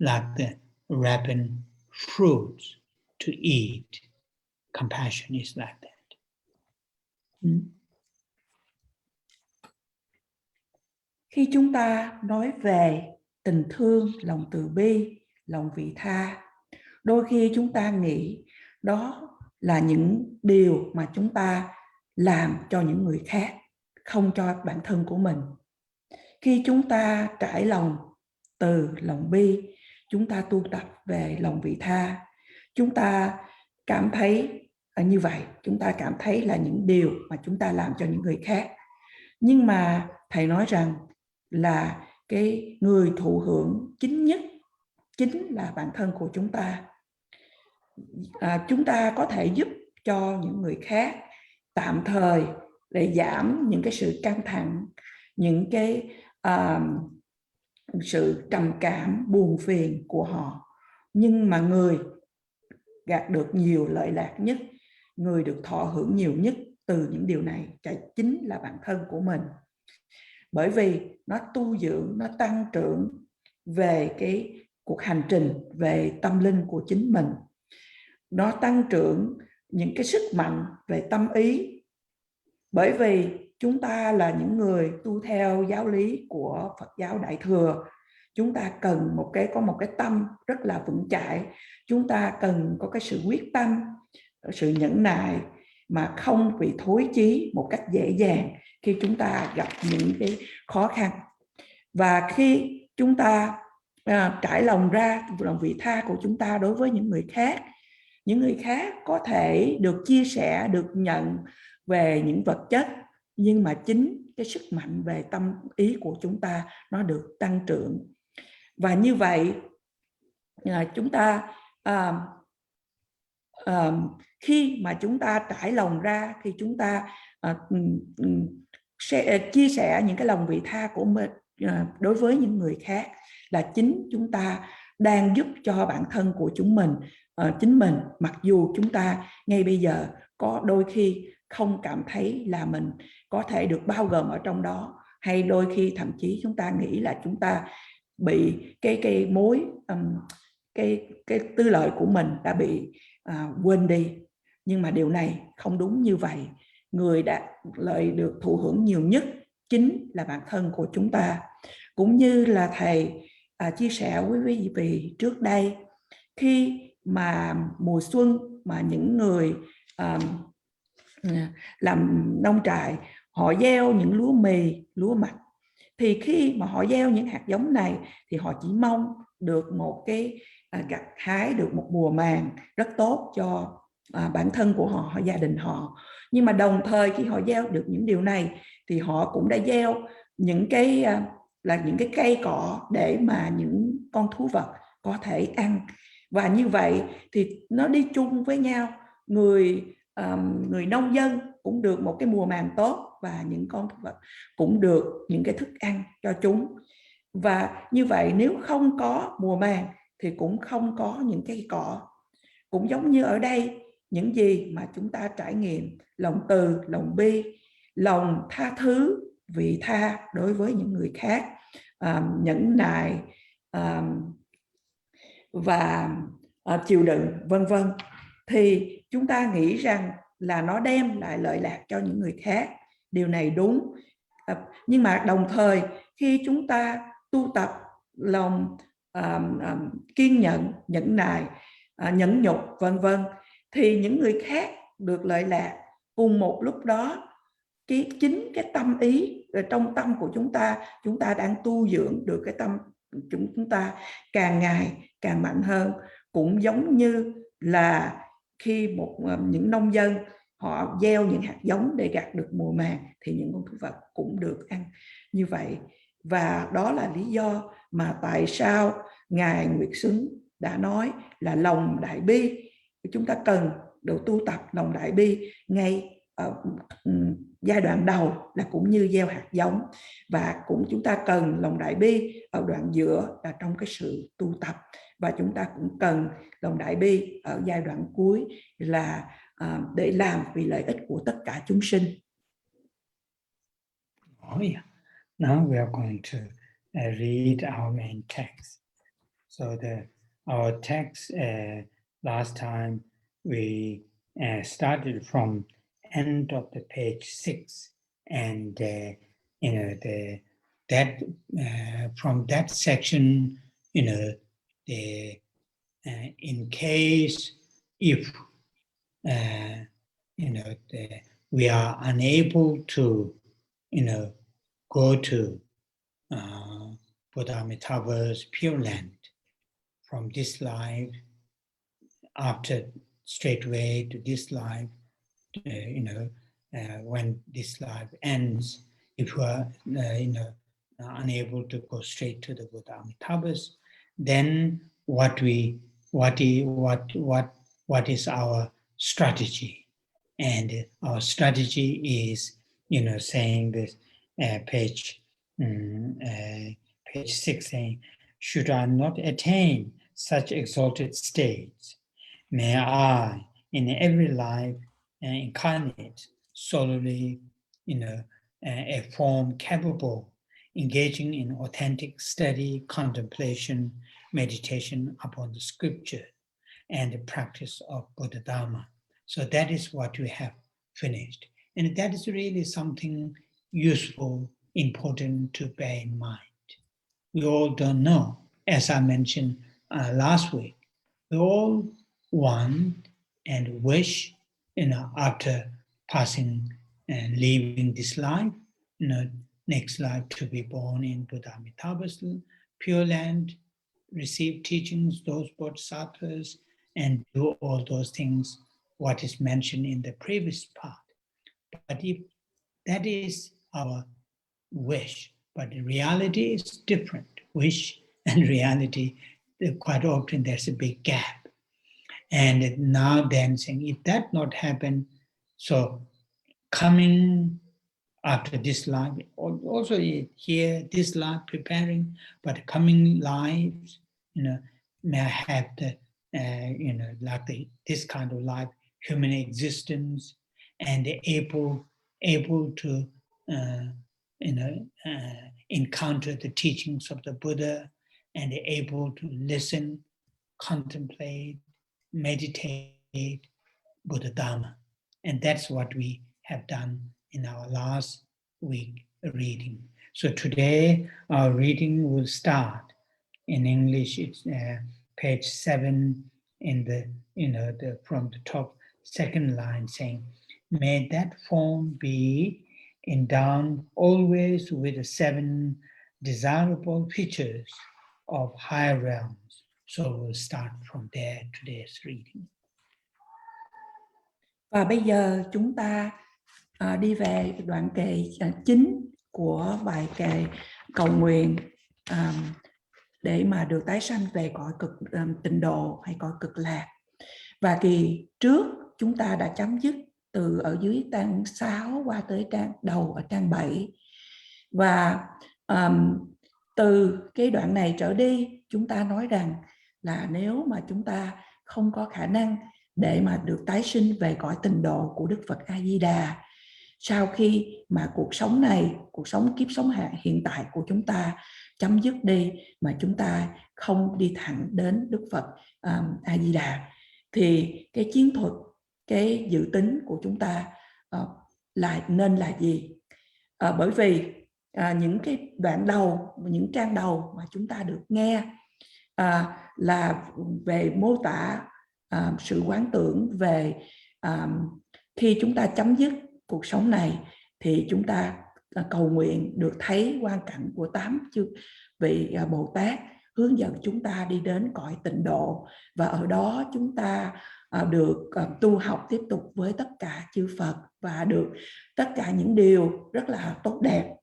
like the ripened fruits to eat. Compassion is like that. Khi chúng ta nói về tình thương, lòng từ bi, lòng vị tha, đôi khi chúng ta nghĩ đó là những điều mà chúng ta làm cho những người khác, không cho bản thân của mình. Khi chúng ta trải lòng từ, lòng bi, chúng ta tu tập về lòng vị tha, chúng ta cảm thấy như vậy, chúng ta cảm thấy là những điều mà chúng ta làm cho những người khác. Nhưng mà thầy nói rằng là cái người thụ hưởng chính nhất chính là bản thân của chúng ta. Chúng ta có thể giúp cho những người khác tạm thời để giảm những cái sự căng thẳng, những cái sự trầm cảm, buồn phiền của họ. Nhưng mà người gặt được nhiều lợi lạc nhất, người được thọ hưởng nhiều nhất từ những điều này chính là bản thân của mình. Bởi vì nó tu dưỡng, nó tăng trưởng về cái cuộc hành trình về tâm linh của chính mình. Nó tăng trưởng những cái sức mạnh về tâm ý. Bởi vì chúng ta là những người tu theo giáo lý của Phật giáo Đại Thừa. Chúng ta cần có một cái tâm rất là vững chãi. Chúng ta cần có cái sự quyết tâm, sự nhẫn nại mà không bị thối chí một cách dễ dàng khi chúng ta gặp những cái khó khăn. Và khi chúng ta trải lòng ra lòng vị tha của chúng ta đối với những người khác có thể được chia sẻ, được nhận về những vật chất, nhưng mà chính cái sức mạnh về tâm ý của chúng ta nó được tăng trưởng. Và như vậy chúng ta khi mà chúng ta trải lòng ra, khi chúng ta chia sẻ những cái lòng vị tha của mình đối với những người khác, là chính chúng ta đang giúp cho bản thân của chính mình, mặc dù chúng ta ngay bây giờ có đôi khi không cảm thấy là mình có thể được bao gồm ở trong đó, hay đôi khi thậm chí chúng ta nghĩ là chúng ta bị cái tư lợi của mình đã bị quên đi. Nhưng mà điều này không đúng như vậy. Người đã lợi được thụ hưởng nhiều nhất chính là bản thân của chúng ta. Cũng như là thầy chia sẻ với quý vị trước đây, khi mà mùa xuân mà những người làm nông trại họ gieo những lúa mì, lúa mạch, thì khi mà họ gieo những hạt giống này thì họ chỉ mong được một cái gặt hái được một mùa màng rất tốt cho bản thân của họ, gia đình họ. Nhưng mà đồng thời khi họ gieo được những điều này thì họ cũng đã gieo những cái cây cỏ để mà những con thú vật có thể ăn. Và như vậy thì nó đi chung với nhau. Người nông dân cũng được một cái mùa màng tốt, và những con thú vật cũng được những cái thức ăn cho chúng. Và như vậy nếu không có mùa màng thì cũng không có những cây cỏ cũng giống như ở đây, những gì mà chúng ta trải nghiệm: lòng từ, lòng bi, lòng tha thứ, vị tha đối với những người khác, nhẫn nại và chịu đựng, vân vân, thì chúng ta nghĩ rằng là nó đem lại lợi lạc cho những người khác. Điều này đúng. Nhưng mà đồng thời khi chúng ta tu tập lòng kiên nhẫn, nhẫn nại, nhẫn nhục, vân vân, thì những người khác được lợi lạc cùng một lúc đó. Chính cái tâm ý trong tâm của chúng ta đang tu dưỡng được cái tâm chúng ta càng ngày càng mạnh hơn. Cũng giống như là khi những nông dân họ gieo những hạt giống để gặt được mùa màng, thì những con thú vật cũng được ăn như vậy. Và đó là lý do mà tại sao Ngài Nguyệt Xứng đã nói là lòng đại bi. Chúng ta cần được tu tập lòng đại bi ngay ở giai đoạn đầu, là cũng như gieo hạt giống, và cũng chúng ta cần lòng đại bi ở đoạn giữa là trong cái sự tu tập, và chúng ta cũng cần lòng đại bi ở giai đoạn cuối là để làm vì lợi ích của tất cả chúng sinh. Oh yeah. Now we are going to read our main text. So our text last time we started from end of the page 6, and from that section, in case if we are unable to go to Buddha Amitabha's Pure Land from this life, after straightway to this life, when this life ends, if we are unable to go straight to the Buddha Amitabha's, then what is our strategy? And our strategy is, saying this page 6, saying, should I not attain such exalted states, may I in every life incarnate solely a form capable engaging in authentic study, contemplation, meditation upon the scripture and the practice of Buddha Dharma. So that is what we have finished. And that is really something useful, important to bear in mind. We all don't know, as I mentioned last week, we all want and wish, after passing and leaving this life, next life to be born in Buddha Amitabha's Pure Land, receive teachings, those bodhisattvas, and do all those things, what is mentioned in the previous part. But if that is our wish, but the reality is different. Wish and reality, quite often there's a big gap. And now then saying, if that not happen, so coming after this life, also here, this life preparing, but coming lives, may have the, this kind of life, human existence, and able to, encounter the teachings of the Buddha, and able to listen, contemplate, meditate Buddha Dharma. And that's what we have done in our last week reading. So today our reading will start in English. It's page 7 in the from the top second line, saying, may that form be endowed always with the 7 desirable features of higher realms. So we'll start from there, today's reading. Và bây giờ chúng ta đi về đoạn kệ chính của bài kệ cầu nguyện để mà được tái sanh về cõi cực tịnh độ hay cõi cực lạc. Và kỳ trước chúng ta đã chấm dứt từ ở dưới trang 6 qua tới trang đầu ở trang 7. Và từ cái đoạn này trở đi, chúng ta nói rằng là nếu mà chúng ta không có khả năng để mà được tái sinh về cõi tịnh độ của Đức Phật A Di Đà. Sau khi mà cuộc sống này, cuộc sống kiếp sống hiện tại của chúng ta chấm dứt đi, mà chúng ta không đi thẳng đến Đức Phật A Di Đà, thì cái chiến thuật, cái dự tính của chúng ta nên là gì? Bởi vì những cái đoạn đầu, những trang đầu mà chúng ta được nghe là về mô tả sự quán tưởng về khi chúng ta chấm dứt cuộc sống này thì chúng ta cầu nguyện được thấy quang cảnh của 8 vị Bồ Tát hướng dẫn chúng ta đi đến cõi tịnh độ, và ở đó chúng ta được tu học tiếp tục với tất cả chư Phật và được tất cả những điều rất là tốt đẹp.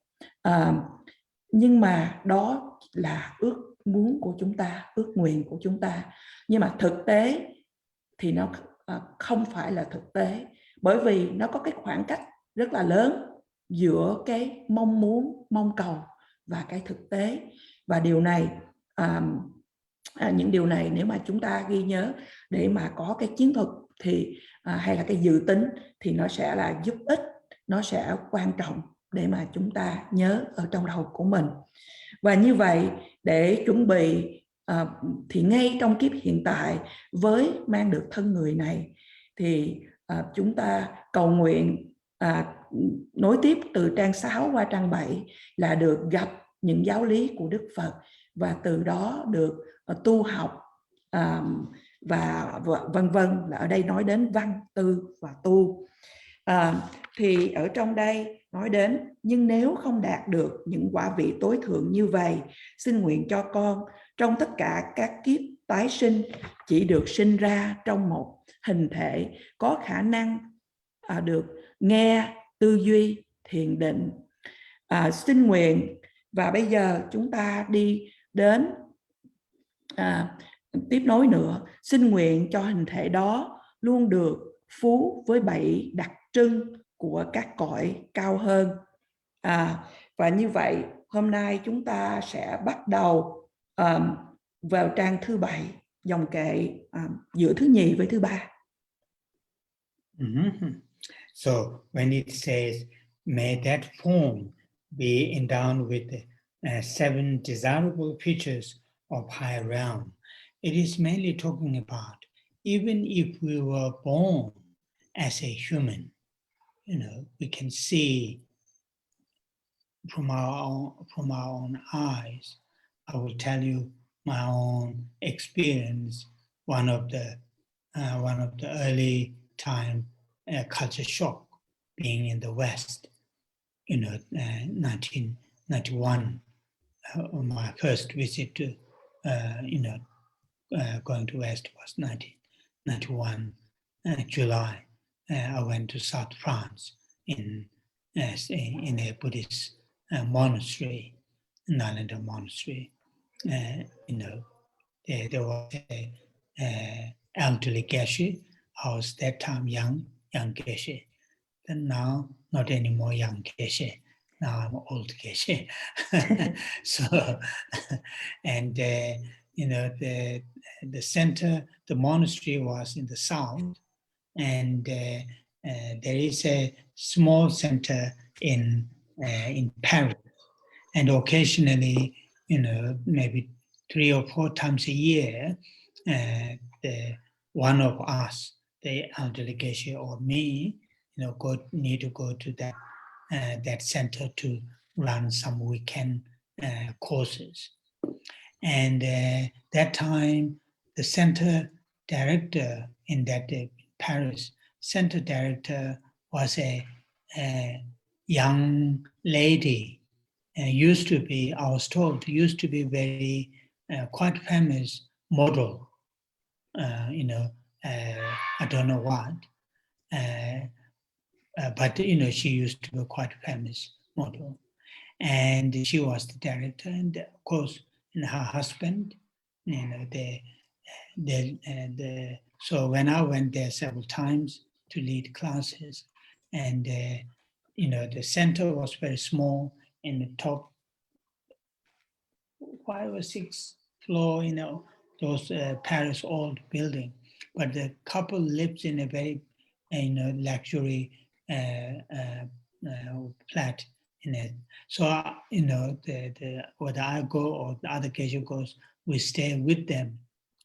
Nhưng mà đó là ước muốn của chúng ta, ước nguyện của chúng ta, nhưng mà thực tế thì nó không phải là thực tế, bởi vì nó có cái khoảng cách rất là lớn giữa cái mong muốn, mong cầu và cái thực tế. Và điều này, những điều này nếu mà chúng ta ghi nhớ để mà có cái chiến thuật thì hay là cái dự tính thì nó sẽ là giúp ích, nó sẽ quan trọng để mà chúng ta nhớ ở trong đầu của mình. Và như vậy để chuẩn bị thì ngay trong kiếp hiện tại với mang được thân người này thì chúng ta cầu nguyện nối tiếp từ trang 6 qua trang 7 là được gặp những giáo lý của Đức Phật và từ đó được tu học và vân vân, là ở đây nói đến văn, tư và tu. Thì ở trong đây nói đến, nhưng nếu không đạt được những quả vị tối thượng như vậy, xin nguyện cho con trong tất cả các kiếp tái sinh chỉ được sinh ra trong một hình thể có khả năng được nghe, tư duy, thiền định. Xin nguyện. Và bây giờ chúng ta đi đến tiếp nối nữa. Xin nguyện cho hình thể đó luôn được phú với 7 đặc trưng của các cõi cao hơn. Và như vậy hôm nay chúng ta sẽ bắt đầu vào trang thứ 7, dòng kệ giữa thứ nhì với thứ ba. So when it says, may that form be endowed with 7 desirable features of high realm, it is mainly talking about even if we were born as a human, we can see from our own eyes. I will tell you my own experience. One of the early time culture shock being in the West, 1991. My first visit to, going to West was 1991 July. I went to South France in a Buddhist monastery, Nalanda monastery. There was a elderly geshe. I was that time young geshe. And now not anymore young geshe. Now I'm old geshe. So, and the center, the monastery was in the south, and there is a small center in Paris, and occasionally, maybe 3 or 4 times a year, one of us, the elderly geshe or me, need to go to that center to run some weekend courses. And that time, the center director in that Paris center director was a young lady. Used to be, I was told, used to be very quite famous model. I don't know what, but she used to be quite famous model, and she was the director. And of course, her husband, so when I went there several times to lead classes, and the center was very small, in the top 5 or 6 floor, those Paris old building. but the couple lives in a very, luxury flat in it. So, whether I go or the other Geshe goes, we stay with them.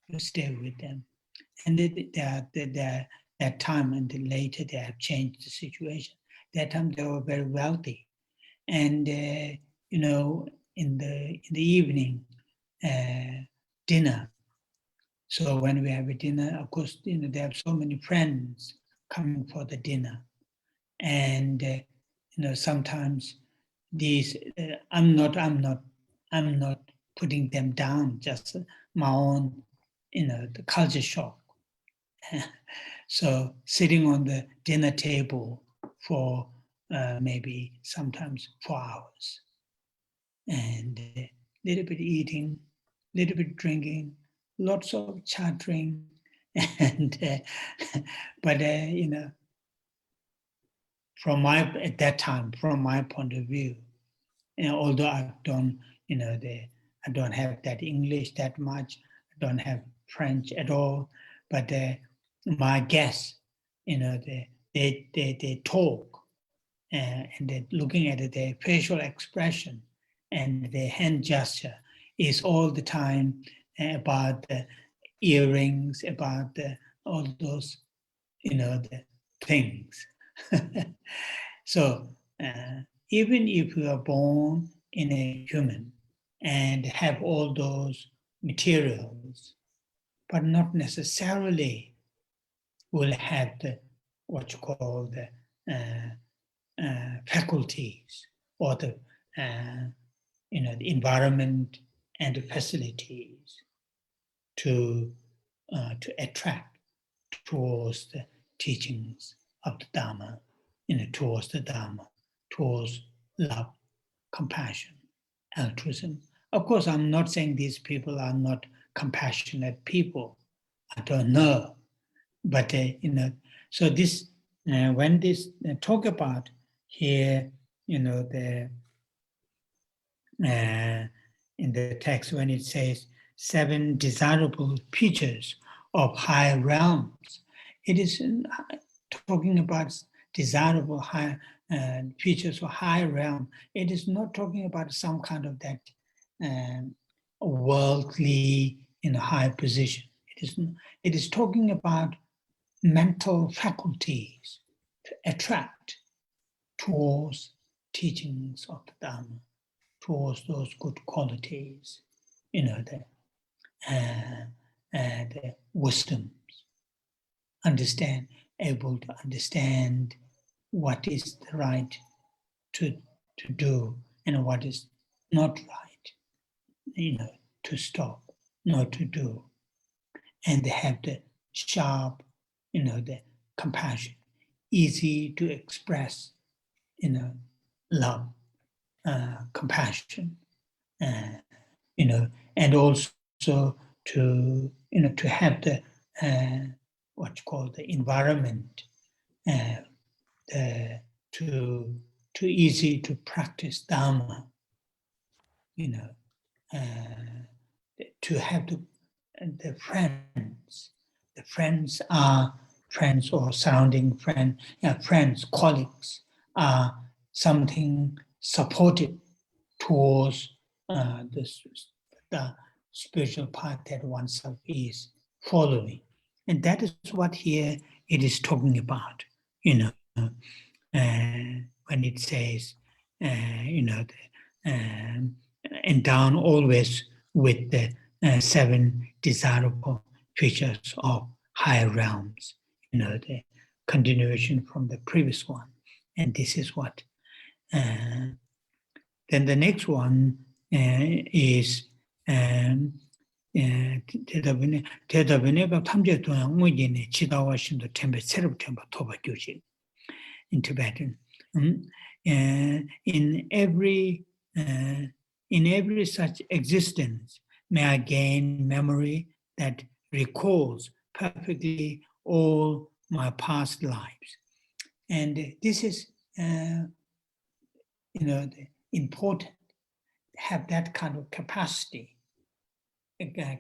We stay with them. And that time and later they have changed the situation. That time they were very wealthy. And, in the evening, dinner. So when we have a dinner, of course, they have so many friends coming for the dinner. And, sometimes these, I'm not putting them down, just my own, the culture shock. So sitting on the dinner table for maybe sometimes 4 hours, and a little bit eating, little bit drinking, lots of chattering, and but at that time, from my point of view, although I don't, I don't have that English that much, I don't have French at all, but my guests, they talk, and they're looking at their facial expression and their hand gesture is all the time about the earrings, about all those, the things. So even if you are born in a human and have all those materials, but not necessarily will have the what you call the faculties or the the environment and the facilities to attract towards the teachings of the Dharma, towards the Dharma, towards love, compassion, altruism. Of course, I'm not saying these people are not compassionate people. I don't know, but so this when this talk about here, the in the text when it says 7 desirable features of high realms, it is talking about desirable high features of high realm. It is not talking about some kind of that worldly in a high position. It is talking about mental faculties to attract towards teachings of the Dharma, towards those good qualities, the wisdoms, able to understand what is the right to do and what is not right, to stop, not to do. And they have the sharp, the compassion, easy to express, love, compassion, and also to, to have the, what you call the environment, too easy to practice Dharma, to have the friends. The friends are friends or surrounding friends, colleagues are something supportive towards the spiritual path that oneself is following. And that is what here it is talking about, when it says, endown always with the 7 desirable features of higher realms, the continuation from the previous one. And this is what. Then the next one is in Tibetan. In every such existence, may I gain memory that recalls perfectly all my past lives. And this is, important, have that kind of capacity,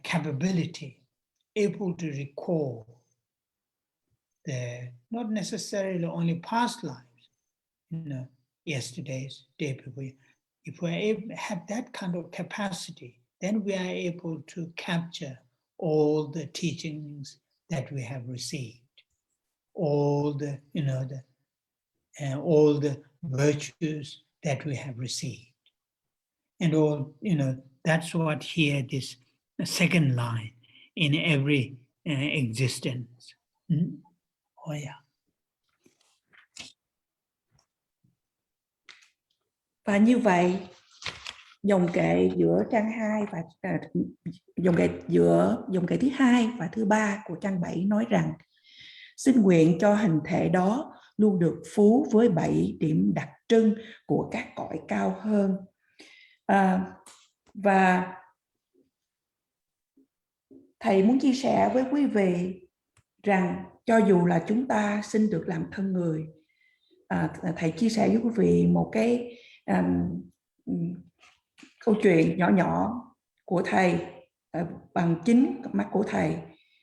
capability, able to recall not necessarily only past lives, yesterday's, day before. If we have that kind of capacity, then we are able to capture all the teachings that we have received, all the, all the virtues that we have received. And all, that's what here this second line, in every existence. Oh yeah. Và như vậy, dòng kệ giữa trang 2 và dòng kệ thứ 2 và thứ 3 của trang 7 nói rằng: xin nguyện cho hình thể đó luôn được phú với 7 điểm đặc trưng của các cõi cao hơn. Và thầy muốn chia sẻ với quý vị rằng cho dù là chúng ta xin được làm thân người, thầy chia sẻ với quý vị một cái câu chuyện nhỏ nhỏ của thầy bằng chính mắt của thầy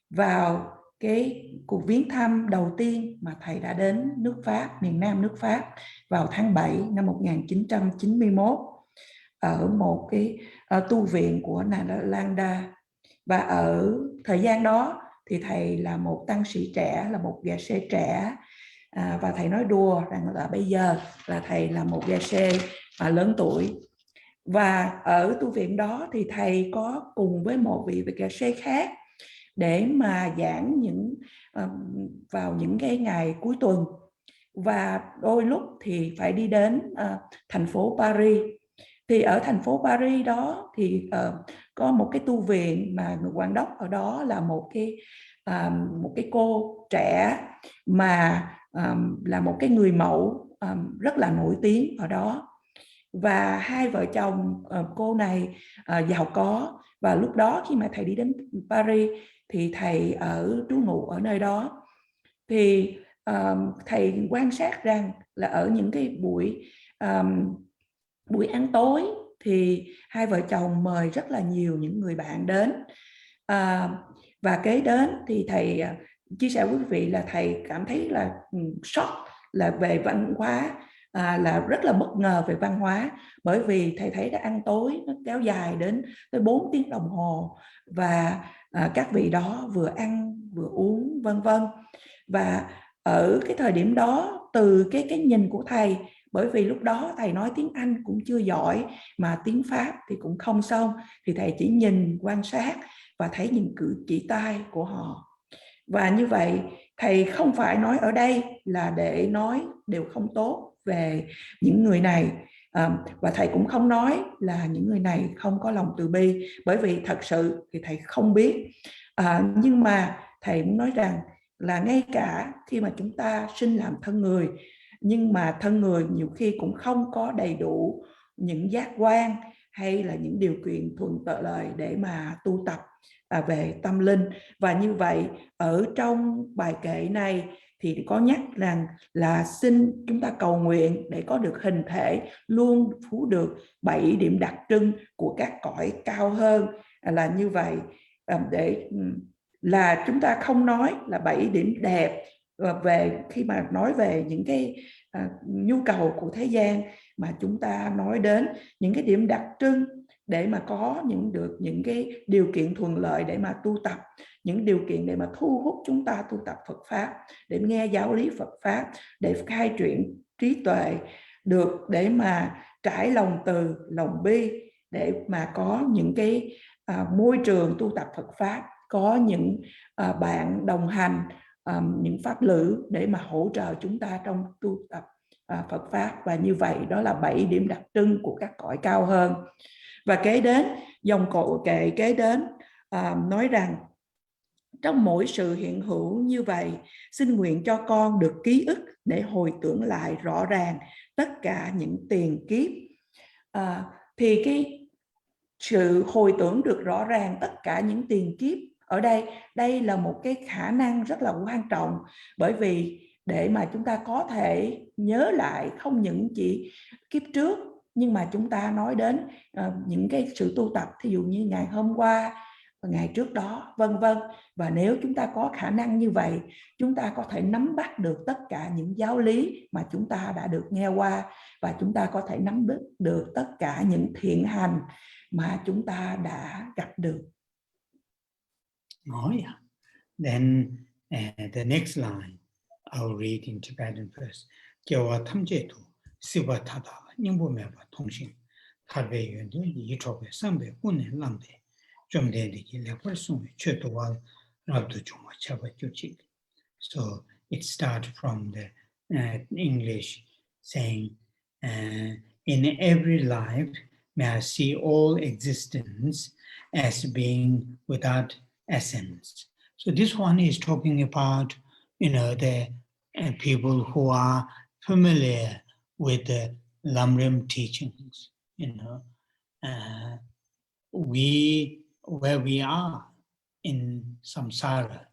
vào cái cuộc viếng thăm đầu tiên mà thầy đã đến nước Pháp, miền Nam nước Pháp vào tháng 7 năm 1991 ở một cái tu viện của Nalanda. Và ở thời gian đó thì thầy là một tăng sĩ trẻ, là một gia sư trẻ, và thầy nói đùa rằng là bây giờ là thầy là một gia sư lớn tuổi. Và ở tu viện đó thì thầy có cùng với một vị gia sư khác để mà giảng vào những cái ngày cuối tuần, và đôi lúc thì phải đi đến thành phố Paris. Thì ở thành phố Paris đó thì có một cái tu viện mà người quản đốc ở đó là một cái cô trẻ mà là một cái người mẫu rất là nổi tiếng ở đó. Và hai vợ chồng cô này giàu có, và lúc đó khi mà thầy đi đến Paris thì thầy ở trú ngụ ở nơi đó. Thì thầy quan sát rằng là ở những cái buổi ăn tối thì hai vợ chồng mời rất là nhiều những người bạn đến. Và kế đến thì thầy chia sẻ với quý vị là thầy cảm thấy là sốc là về văn hóa, là rất là bất ngờ về văn hóa, bởi vì thầy thấy đã ăn tối nó kéo dài đến tới 4 tiếng đồng hồ, và các vị đó vừa ăn vừa uống vân vân. Và ở cái thời điểm đó, từ cái nhìn của thầy, bởi vì lúc đó thầy nói tiếng Anh cũng chưa giỏi mà tiếng Pháp thì cũng không xong, thì thầy chỉ nhìn quan sát và thấy những cử chỉ tay của họ. Và như vậy thầy không phải nói ở đây là để nói điều không tốt về những người này, và thầy cũng không nói là những người này không có lòng từ bi, bởi vì thật sự thì thầy không biết. Nhưng mà thầy muốn nói rằng là ngay cả khi mà chúng ta sinh làm thân người, nhưng mà thân người nhiều khi cũng không có đầy đủ những giác quan hay là những điều kiện thuận lợi để mà tu tập về tâm linh. Và như vậy ở trong bài kệ này thì có nhắc rằng là xin chúng ta cầu nguyện để có được hình thể luôn phú được 7 điểm đặc trưng của các cõi cao hơn. Là như vậy, để là chúng ta không nói là 7 điểm đẹp về khi mà nói về những cái nhu cầu của thế gian, mà chúng ta nói đến những cái điểm đặc trưng để mà có được những cái điều kiện thuận lợi để mà tu tập, những điều kiện để mà thu hút chúng ta tu tập Phật Pháp, để nghe giáo lý Phật Pháp, để khai triển trí tuệ, được để mà trải lòng từ, lòng bi, để mà có những cái môi trường tu tập Phật Pháp, có những bạn đồng hành, những pháp lữ để mà hỗ trợ chúng ta trong tu tập Phật Pháp. Và như vậy đó là 7 điểm đặc trưng của các cõi cao hơn. Và kế đến, dòng kệ kế đến nói rằng trong mỗi sự hiện hữu như vậy, xin nguyện cho con được ký ức để hồi tưởng lại rõ ràng tất cả những tiền kiếp. Thì cái sự hồi tưởng được rõ ràng tất cả những tiền kiếp ở đây là một cái khả năng rất là quan trọng, bởi vì để mà chúng ta có thể nhớ lại không những chỉ kiếp trước, nhưng mà chúng ta nói đến những cái sự tu tập, thí dụ như ngày hôm qua ngày trước đó, vân vân. Và nếu chúng ta có khả năng như vậy, chúng ta có thể nắm bắt được tất cả những giáo lý mà chúng ta đã được nghe qua, và chúng ta có thể nắm bắt được tất cả những thiện hành mà chúng ta đã gặp được. Oh yeah. Then the next line, I'll read in Tibetan first. Kyawa tamje tu siva tata nyingbo meba tongshin tarbe yundu yichobe sambe une lambe jomde diki lepar sungwe cheto wal rabdu chungwa chaba gyuchik. So it starts from the English saying, in every life may I see all existence as being without essence. So this one is talking about, the people who are familiar with the Lamrim teachings. Where we are in samsara,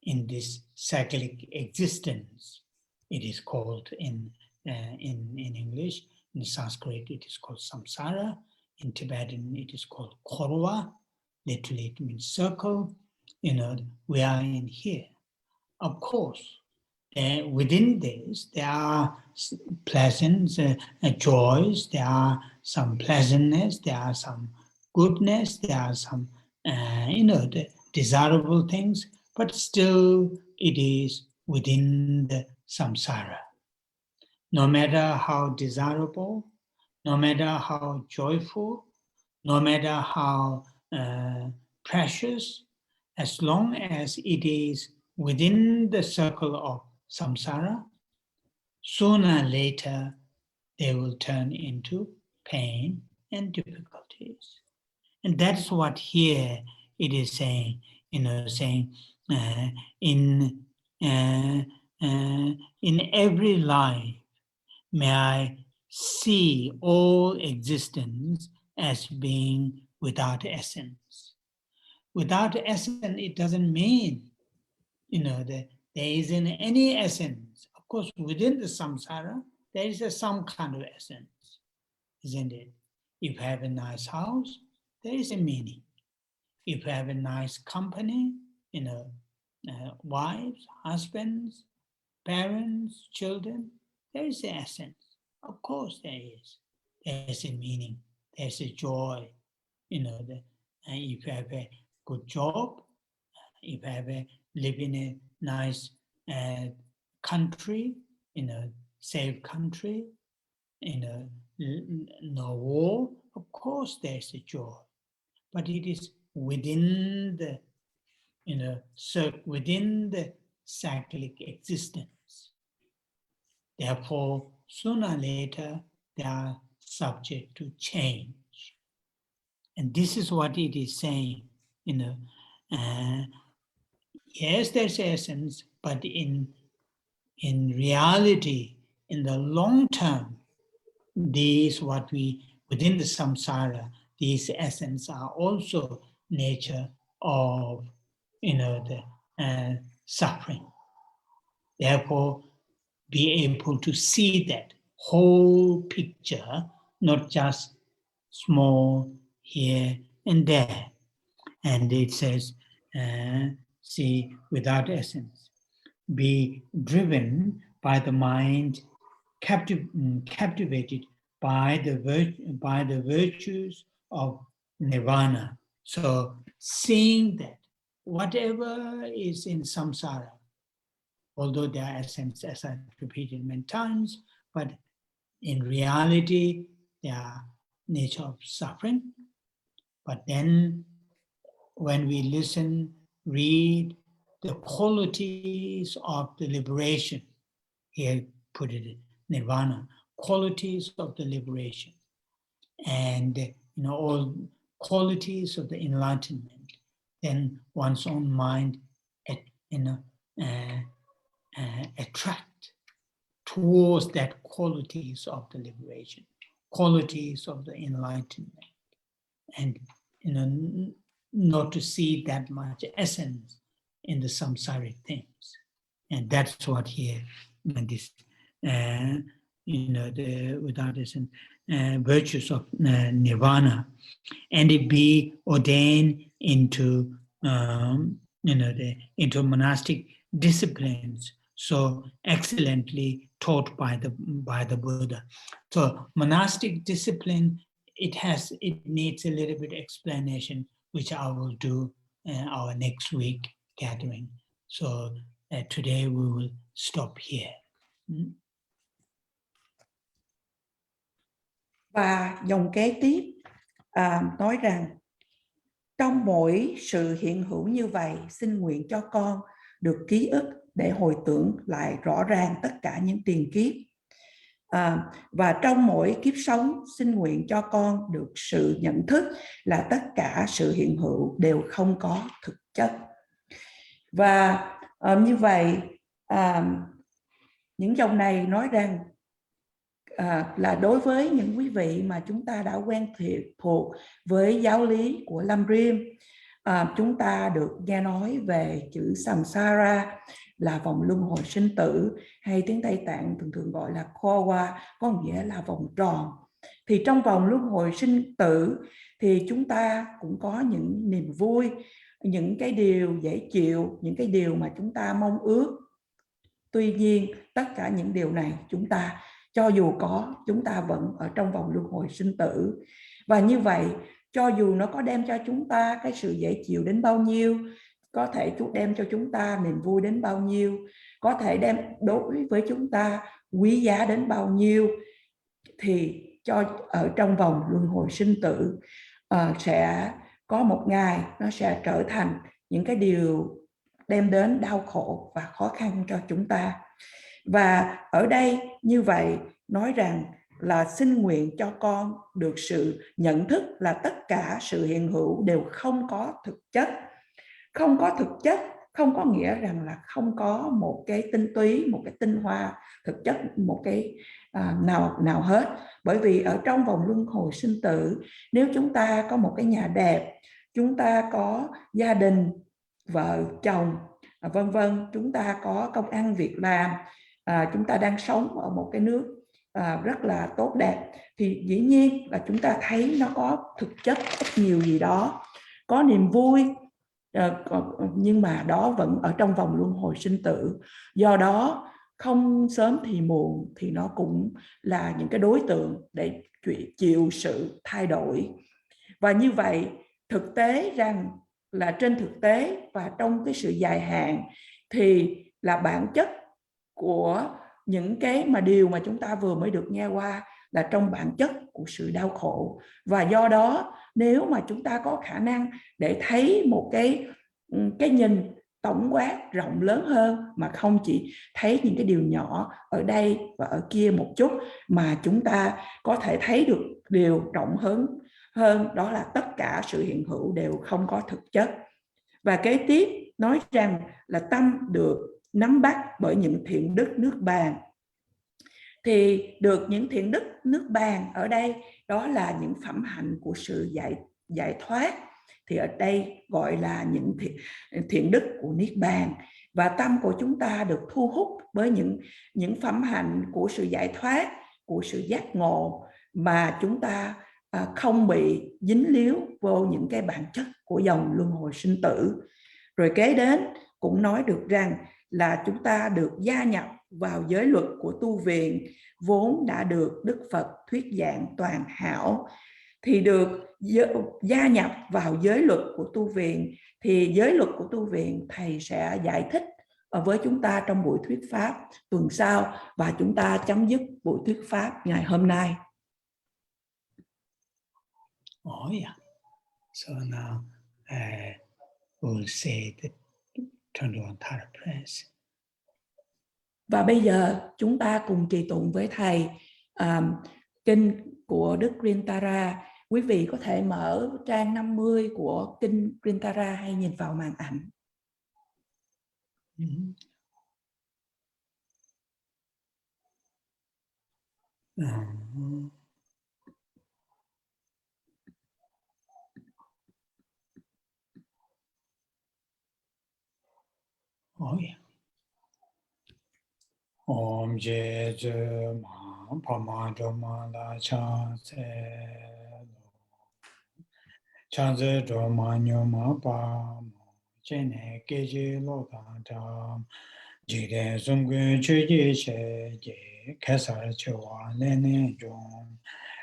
in this cyclic existence, it is called in English. In Sanskrit, it is called samsara. In Tibetan, it is called korwa. Literally, it means circle. We are in here. Of course, within this, there are pleasant joys, there are some pleasantness, there are some goodness, there are some, the desirable things, but still it is within the samsara. No matter how desirable, no matter how joyful, no matter how precious, as long as it is within the circle of samsara, sooner or later they will turn into pain and difficulties. And that's what here it is saying, in every life, may I see all existence as being without essence. Without essence, it doesn't mean, that there isn't any essence. Of course, within the samsara, there is some kind of essence, isn't it? If you have a nice house, there is a meaning. If you have a nice company, wives, husbands, parents, children, there is an essence. Of course there is. There's a meaning. There's a joy. If you have a good job, if you live in a nice country, in a safe country, no war, of course there's a joy. But it is within the, within the cyclic existence. Therefore, sooner or later, they are subject to change. And this is what it is saying, yes, there's essence, but in reality, in the long term, within the samsara, these essence are also nature of, the suffering. Therefore, be able to see that whole picture, not just small here and there. And it says, see, without essence, be driven by the mind, captivated by the virtues of nirvana. So seeing that whatever is in samsara, although there are essence, as I repeated many times, but in reality, they are nature of suffering. But then when we listen, read the qualities of the liberation, here put it, nirvana, qualities of the liberation, and all qualities of the enlightenment, then one's own mind attract towards that qualities of the liberation, qualities of the enlightenment, and not to see that much essence in the samsaric things. And that's what here this without this virtues of nirvana, and it be ordained into into monastic disciplines so excellently taught by the Buddha. So monastic discipline, it needs a little bit explanation, which I will do our next week gathering. So today we will stop here. Và dòng kế tiếp nói rằng trong mỗi sự hiện hữu như vậy, xin nguyện cho con được ký ức để hồi tưởng lại rõ ràng tất cả những tiền kiếp. Và trong mỗi kiếp sống, xin nguyện cho con được sự nhận thức là tất cả sự hiện hữu đều không có thực chất. Và như vậy, những dòng này nói rằng là đối với những quý vị mà chúng ta đã quen thuộc với giáo lý của Lam Rim, chúng ta được nghe nói về chữ samsara là vòng luân hồi sinh tử, hay tiếng Tây Tạng thường thường gọi là kowa, có nghĩa là vòng tròn. Thì trong vòng luân hồi sinh tử thì chúng ta cũng có những niềm vui, những cái điều dễ chịu, những cái điều mà chúng ta mong ước. Tuy nhiên tất cả những điều này chúng ta, cho dù có, chúng ta vẫn ở trong vòng luân hồi sinh tử. Và như vậy, cho dù nó có đem cho chúng ta cái sự dễ chịu đến bao nhiêu, có thể đem cho chúng ta niềm vui đến bao nhiêu, có thể đem đối với chúng ta quý giá đến bao nhiêu, thì ở trong vòng luân hồi sinh tử sẽ có một ngày nó sẽ trở thành những cái điều đem đến đau khổ và khó khăn cho chúng ta. Và ở đây như vậy nói rằng là xin nguyện cho con được sự nhận thức là tất cả sự hiện hữu đều không có thực chất. Không có thực chất không có nghĩa rằng là không có một cái tinh túy, một cái tinh hoa thực chất, một cái nào hết. Bởi vì ở trong vòng luân hồi sinh tử, nếu chúng ta có một cái nhà đẹp, chúng ta có gia đình, vợ, chồng, vân vân, chúng ta có công ăn việc làm, chúng ta đang sống ở một cái nước rất là tốt đẹp, thì dĩ nhiên là chúng ta thấy nó có thực chất ít nhiều gì đó, có niềm vui, nhưng mà đó vẫn ở trong vòng luân hồi sinh tử. Do đó không sớm thì muộn thì nó cũng là những cái đối tượng để chịu sự thay đổi. Và như vậy thực tế rằng là trên thực tế và trong cái sự dài hạn thì là bản chất của những cái điều mà chúng ta vừa mới được nghe qua là trong bản chất của sự đau khổ. Và do đó nếu mà chúng ta có khả năng để thấy một cái nhìn tổng quát rộng lớn hơn, mà không chỉ thấy những cái điều nhỏ ở đây và ở kia một chút, mà chúng ta có thể thấy được điều rộng hơn, đó là tất cả sự hiện hữu đều không có thực chất. Và kế tiếp nói rằng là tâm được nắm bắt bởi những thiện đức nước bàn. Thì được những thiện đức nước bàn ở đây đó là những phẩm hạnh của sự giải thoát, thì ở đây gọi là những thiện đức của niết bàn. Và tâm của chúng ta được thu hút bởi những phẩm hạnh của sự giải thoát, của sự giác ngộ, mà chúng ta không bị dính líu vô những cái bản chất của dòng luân hồi sinh tử. Rồi kế đến cũng nói được rằng là chúng ta được gia nhập vào giới luật của tu viện vốn đã được Đức Phật thuyết giảng toàn hảo. Thì được gia nhập vào giới luật của tu viện, thì giới luật của tu viện thầy sẽ giải thích với chúng ta trong buổi thuyết pháp tuần sau, và chúng ta chấm dứt buổi thuyết pháp ngày hôm nay. Oh yeah. So now we'll say the 21 Thara prayers. Và bây giờ chúng ta cùng trì tụng với thầy kinh của Đức Grintara. Quý vị có thể mở trang 50 của kinh Grintara hay nhìn vào màn ảnh. Oh yeah. Om Je Je Ma pama droma la cha se chanze droma nyoma pa chene keje lo ta jide sungwe chuje she je kesar chewa lene jong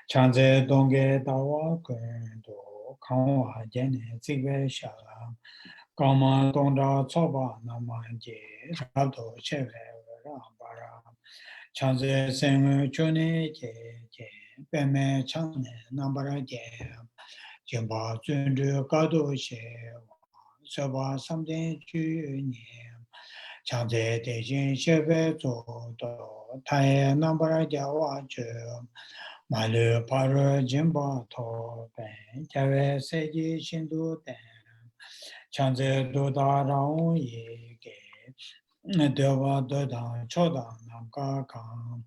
chanze dongge dawa kun do kangwa jene zigwe shala kama dongda tsoba nama je rabdo chewe ra chanze sengwe chone je peme channe nambara je jimba zundu gado she soba samden ju nye chanze dejin shebe zo do taye nambara jawa ju malu paru jimba to ben jawe seji shindu den chanze do da rao ye ge dewa do da choda namka kam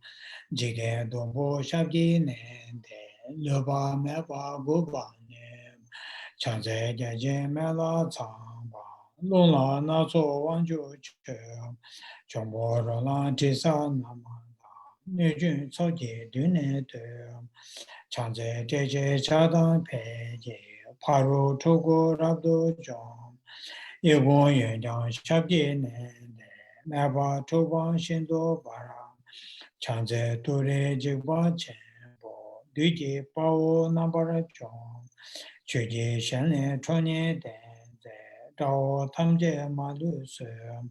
jige dombo shabji ne de loba meba goba ne chanze jaje mela chamba lola na so wanju che chombo rola tisa namanda nijun soje dune de chanze jeje chadang pe je paru togo rabdo jom yego yenjang shabji ne meba toba shindo bara chanze ture jigba chenpo duji pao nambara chong chuje shenle chonye denze dao tamje malu sum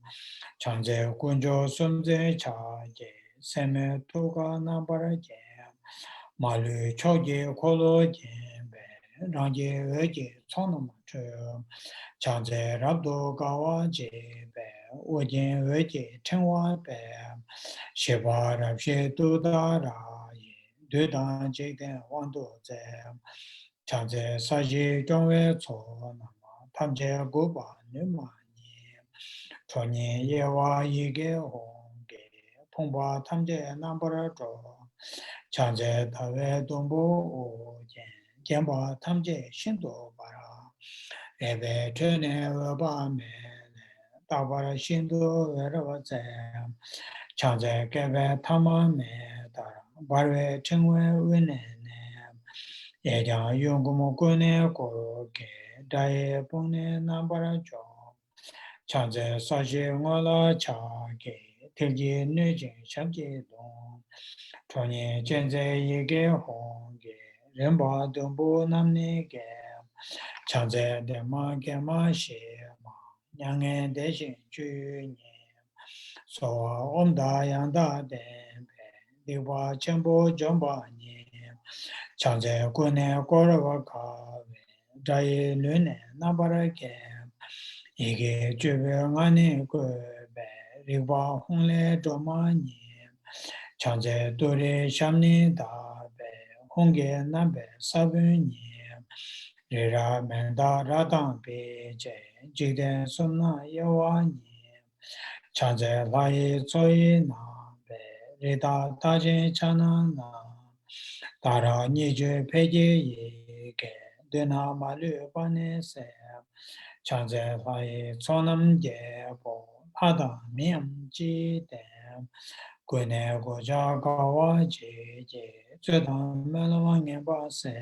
chanze kunjo sumze chaje seme toga nambara jem malu choje kolo jembe rangje weje chonama chum chanze rabdo gawa jebe ojen weje tenwa be sheba rabshe dudara ye dudan jigden wando ze chanze saji jongwe tso nama tamje goba nima nye chonye yewa yige honge pongpa tamje nambara jo chanze tawe dombo ojen jenpa tamje shindo bara ebe tene weba mene tabara shindo werwa ze chanze kebe tama me dara barwe chingwe wine ne yejang yungumu kune koroke daye pungne nambara jo chanze sashi ngola chake tilji nujin shabji don chonye chenze yege honge rinpa dumbu namni ge chanze dema gema shema nyange deshin chu nye sowa omda yanda denpe diwa chenpo jomba nye chanze kune korwa kawe daye lune nambara ke ige jube ngane kube riwa hongle joma nye chanze dore shamni dabe honge nabe sabu nye rira menda radang peche jiden sumna yawa nye chanze laye tsoye nabe rida tajin chana na dara nije peje yege dena malu bane se chanze laye tsonam jebo pada miyam ji dem gwene goja gawa je je zedam melwa ngenpa se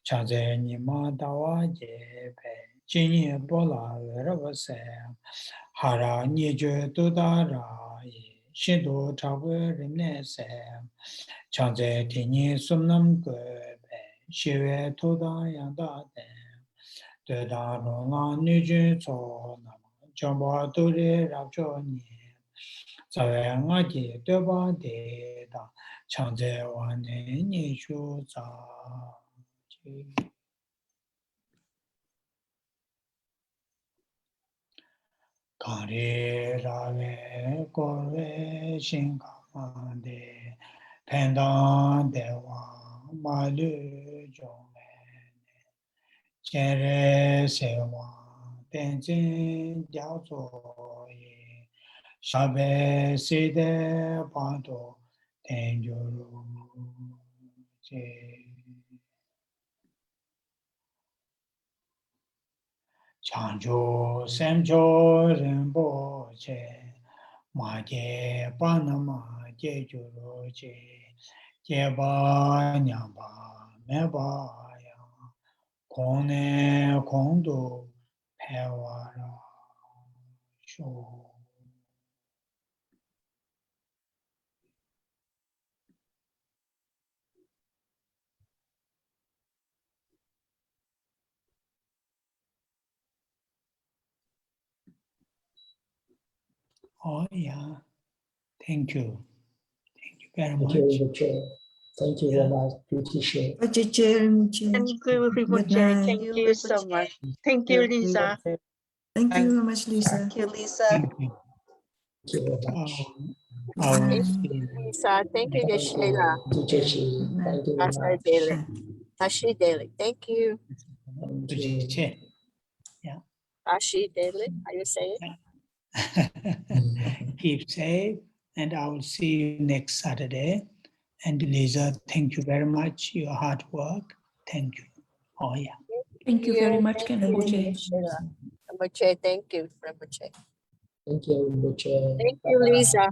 chanze nima dawa je pe jinye bola werwa se hara nije dudara ye shindo chagwe rimne se chanze tinyi sumnam gwe pe shiwe toda yanda den deda ronga nijun so nama jomba dure rabcho nye zawe ngaji deba deda chanze wane nishu za kare rave korve shinkamande pendan dewa malu jome chere sewa tenzin jiazo ye shabe side pado tenjuru chanjo semjo rinpo che ma je panama chế chủ rô chế ba nhà ba mẹ ba ya con nè con đồ hewa ra show. Oh yeah, thank you very Thank much. you, Rinpoche. Thank you very much. Appreciate. Thank you, Good Rinpoche. night. Thank you so much. Thank you, Lisa. Thank you very much, Lisa. Thank you, Lisa. Thank you. Thank you very much. I will Thank see you, Lisa. Thank you, Thank Sheila. you, Teacher Shi. Thank you very Pastor much. Daily. Tashi Daily. Thank you. Thank you. you. Che. Tashi Daily. How you say it? Keep safe, and I will see you next Saturday. And Lisa, thank you very much. Your hard work. Thank you. Oh yeah. Thank you very much, Thank you, Rinpoche. Sheila. Rinpoche, thank you, Rinpoche. Thank you, Rinpoche. Thank you, Bye-bye. Lisa.